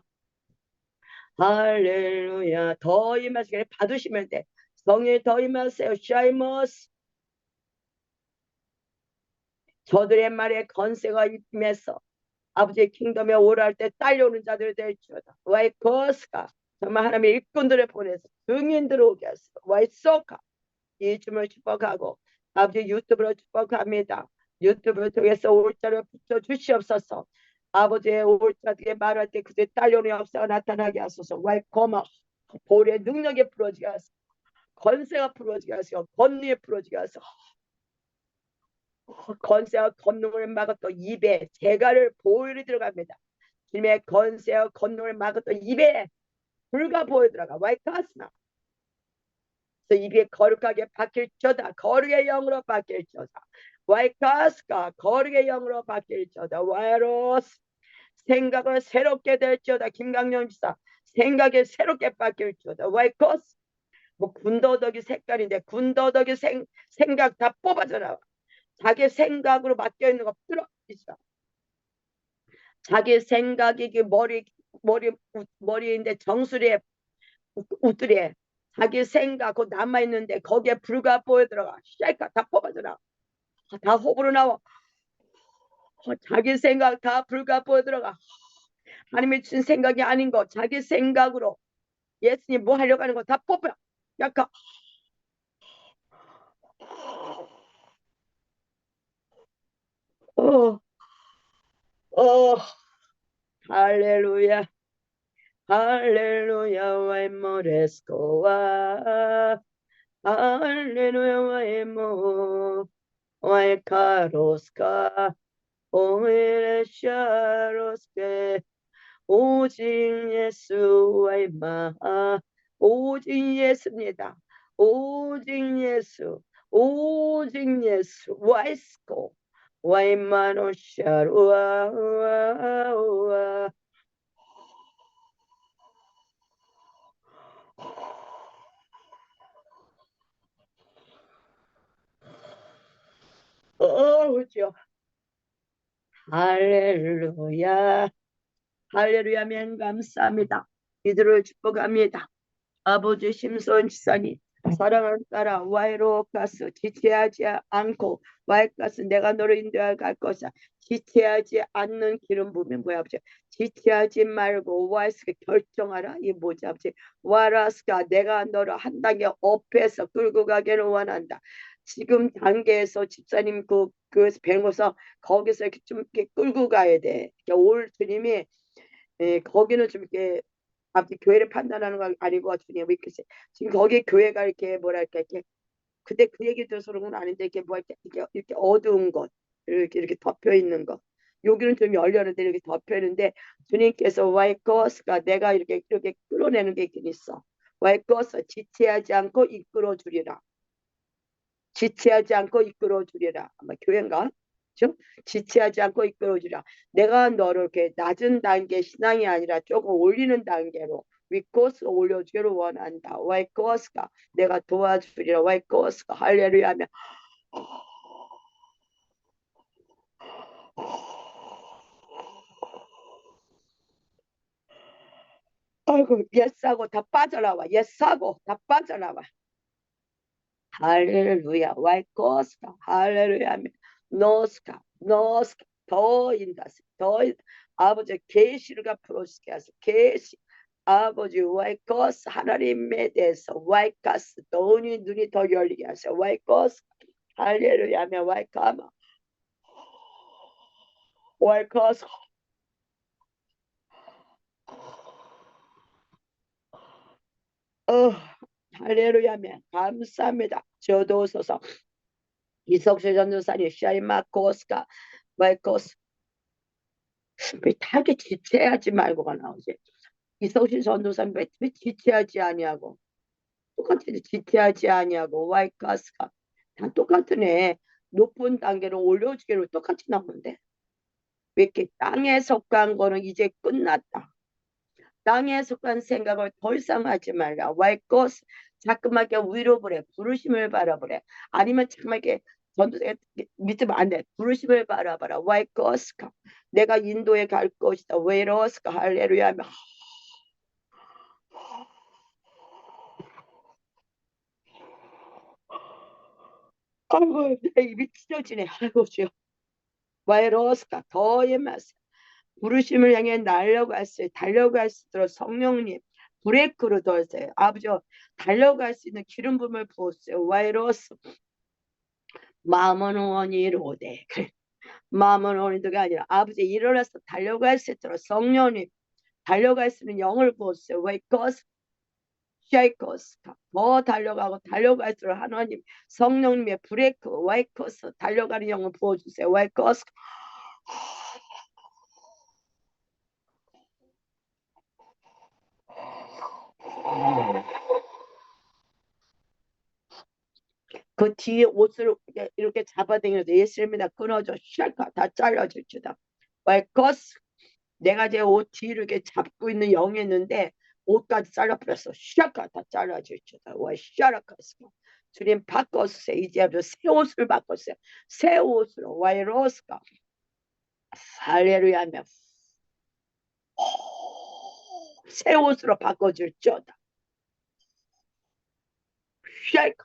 할렐루야 더 임하시길 받으시면 돼. 성령 더 임하세요. 샤이머스 저들의 말에 건세가 임해서 아버지의 킹덤에 오랄 때 딸려오는 자들 될지어다. 와이커스가 정말 하나님의 일꾼들을 보내서 증인들 오게 하소서. 와이소카 이 춤을 축복하고 아버지 유튜브로 축복합니다. 유튜브를 통해서 올자를 붙여 주시옵소서. 아버지의 올자들에게 말할 때 그때 딸려오는 역사가 나타나게 하소서. 와이코마 볼의 능력에 풀어지게 하소서. 건세가 풀어지게 하소서. 권리에 풀어지게 하소서. 건세와 권능을 막았던 입에 재갈을 보혈이 들어갑니다. 주님의 건세와 권능을 막았던 입에 불과 보혈 들어가. 와이카스나 그래서 입이 거룩하게 바뀔지어다. 거룩의 영으로 바뀔지어다. 와이카스가 거룩의 영으로 바뀔지어다. 와이로스 생각을 새롭게 될지어다. 김강령 지사 생각이 새롭게 바뀔지어다. 와이코스 뭐 군더더기 색깔인데 군더더기 생각 다 뽑아져 나와. 자기 생각으로 맡겨 있는 거 풀어 있어. 자기 생각이 머리인데 정수리에 웃두리에 자기 생각 그 남아 있는데 거기에 불과 보여 들어가. 쉐이카 다 뽑아져 나와. 다 호불호 나와. 자기 생각 다 불과 보여 들어가. 하나님이 준 생각이 아닌 거 자기 생각으로 예수님 뭐 하려고 하는 거 다 뽑아. 약간 어, 어, 할렐루야. 할렐루야 와이모레스코와 할렐루야 와이모 와이카로스카 오메레샤로스케 오직 예수와의 마 오직 예수입니다. 오직 예수 오직 예수 와이스코 와이마노샤루아 그죠 할렐루야 할렐루야, 면 감사합니다. 이들을 축복합니다. 아버지 심소원 지사님, 사랑하는 딸아 와이로가스 지체하지 않고 와이가스 내가 너를 인도하여 갈 것이야. 지체하지 않는 기름 부으면 뭐야 아버지. 지체하지 말고 와이스가 결정하라. 이 뭐지 아버지. 와라스가 내가 너를 한 단계 업해서 끌고 가기를 원한다. 지금 단계에서 집사님 그 배고서 거기서 이렇게 좀 이렇게 끌고 가야 돼. 올 주님이 거기는 좀 이렇게 앞뒤 교회를 판단하는 거 아니고 주님 믿겠어요. 지금 거기 교회가 이렇게 뭐랄까 이렇게 그때 그 얘기 들어서 그런 건 아닌데 이렇게 뭐 이렇게 어두운 것 이렇게 덮여 있는 것 여기는 좀 열렸는데 이렇게 덮여 있는데 주님께서 와이커스가 내가 이렇게 끌어내는 게 있긴 있어. 와이커스 지체하지 않고 이끌어 주리라. 지체하지 않고 이끌어 주리라. 아마 교회인가? 그죠? 지체하지 않고 이끌어 주리라. 내가 너를 이렇게 낮은 단계 신앙이 아니라 조금 올리는 단계로 위코스 올려주기를 원한다. 와이코스가 내가 도와주리라. 와이코스가 할렐루야 하면 아이고 옛사고 다 빠져나와. 옛사고 다 빠져나와. 할렐루야. 와이코스가 할렐루야 하면 노스카 더 인다스 아버지 계시가 풀어지게 하소서. 계시 아버지 와이커스 하나님에 대해서 와이커스 눈이 더 열리게 하세요. 와이커스 할렐루야 하면 와이커스 와이커스 어 할렐루야 하면 감사합니다. 저도 오소서 이석수 전도사님 샤이마코스가 와이커스 왜 타겟 지체하지 말고가 나오지. 이석신 전도사님 왜 지체하지 아니하고 똑같이 지체하지 아니하고 와이카스가 다 똑같은 애 높은 단계로 올려주기로 똑같이 나오는데 왜 이렇게 땅에 속한 거는 이제 끝났다. 땅에 속한 생각을 더 이상 하지 말라. 와이커스 자꾸만 이렇게 위로 보래. 부르심을 바라보래. 아니면 정말 이렇게 전도사 믿으면 안 돼. 부르심을 바라봐라. 와이커스가 내가 인도에 갈 것이다. 웨이러스가 할렐루야 하면 아이고 내 입이 찢어지네. 아이고 주여. 와이러스가 더 예마스 부르심을 향해 날려갈 수 달려갈 수 있도록 성령님 브레이크로 돌세요. 아버지 달려갈 수 있는 기름 부음을 부었어요. 와이러스 마음은 원이 이루되 마음은 원이도가 아니라 아버지 일어나서 달려갈 수 있도록 성령님 달려갈 수 있는 영을 부었어요. 와이커스 샤이커스 더 달려가고 달려갈수록 하나님 성령님의 브레이크 와이커스 달려가는 영을 부어주세요. 와이커스 그 뒤에 옷을 이렇게 잡아당겨서 예수님이다 끊어져 샬까 다 잘라질지다. 와이커스 내가 제 옷 뒤를 이렇게 잡고 있는 영이었는데 옷까지 잘라버렸어. 샬까 다 잘라질지다. 와 샤라카스 주님 바꿨어요. 이제 새 옷을 바꿨어요. 새 옷으로 와이로스가 할렐루야 하며 새 옷으로 바꿔줄지어다. 샬까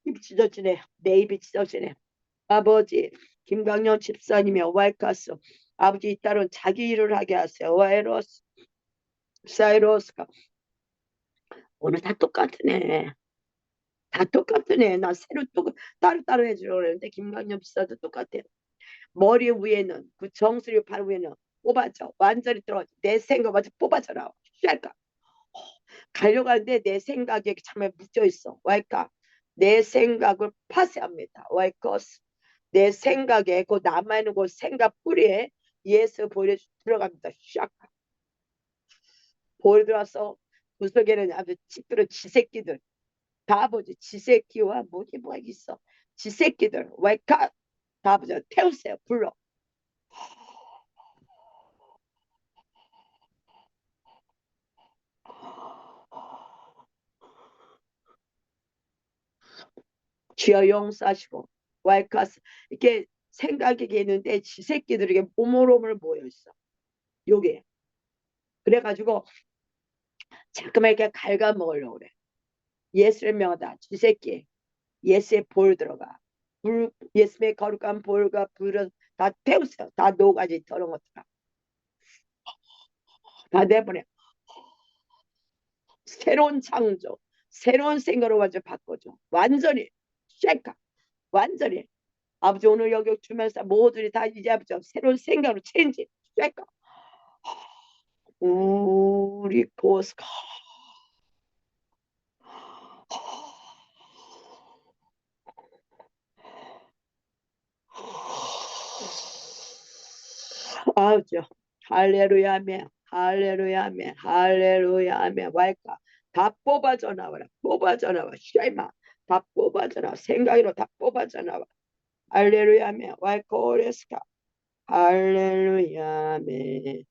입 찢어지네. 내 입이 찢어지네. 아버지 김강년 집사님의 와이카스 아버지 이 딸은 자기 일을 하게 하세요. 와이러스 사이러스가 오늘 다 똑같네. 다 똑같네. 나 새로 또 따로따로 해주려고 그랬는데 김강년 집사도 똑같아. 머리 위에는 그 정수리 발 위에는 뽑아져. 완전히 들어. 내 생각 완전 뽑아져 나와. 랄까 가려고 하는데 내 생각에 참에 묻혀 있어. 와이까 내 생각을 파쇄합니다. 와이커스 내 생각에 그 남아있는 그 생각 뿌리에 예수 보여 들어갑니다. 샥 보여 들어와서 구석에는 아주 집들은 지새끼들 다 아버지 지새끼와 뭐가 있어. 지새끼들 와이카 다 아버지 태우세요. 불러. 주여 용서하시고 와이카스 이렇게 생각이 있는데 지 새끼들에게 오물오물 모여 있어. 요게 그래가지고 자꾸만 이렇게 갉아먹으려고 그래. 예수의 명하다. 지 새끼 예수의 볼 들어가. 예수의 거룩한 볼과 불은 다 태우세요. 다 노가지 더러운 것들 다 내보내. 새로운 창조, 새로운 생각으로 완전 바꿔줘. 완전히 쉐카, 완전히 아버지 오늘 여기 주면서 모두리 다 이제 아버지 새로운 생각으로 체인지 쉐카. 우리 보스카 아버지 할렐루야 아멘 할렐루야 아멘 할렐루야 아멘 와이카 다 뽑아져 나와라 뽑아져 나와 쉐마 다 뽑아져 나와 생각으로 다 뽑아져 나와 할렐루야 아멘 와이카 오레스카 할렐루야 아멘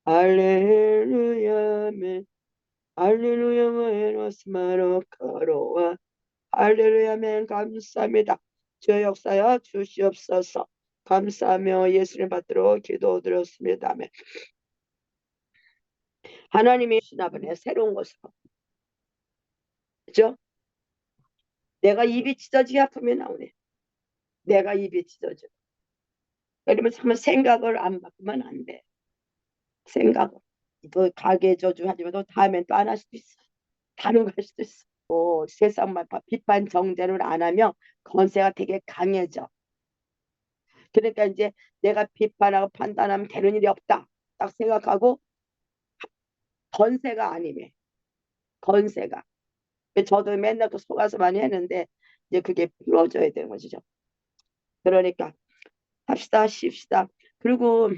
할렐루야 아멘 할렐루야 마에노스마로 걸어와 할렐루야 아멘 감사합니다. 주의 역사여 주시옵소서. 감사하며 예수님 받들어 기도드렸습니다. 아멘. 하나님이 주시나 보네 새로운 것으로. 그죠? 내가 입이 찢어지게 아프면 나오네. 내가 입이 찢어져. 그러면 참 생각을 안 바꾸면 안 돼. 생각을. 또 가게 저주하지만 또 다음엔 또 안 할 수도 있어. 다른 거 할 수도 있어. 세상만 비판 정죄를 안 하면 권세가 되게 강해져. 그러니까 이제 내가 비판하고 판단하면 되는 일이 없다. 딱 생각하고 건세가 아니면 건세가. 저도 맨날 그 속아서 많이 했는데 이제 그게 풀어져야 되는 것이죠. 그러니까 합시다, 쉽시다. 그리고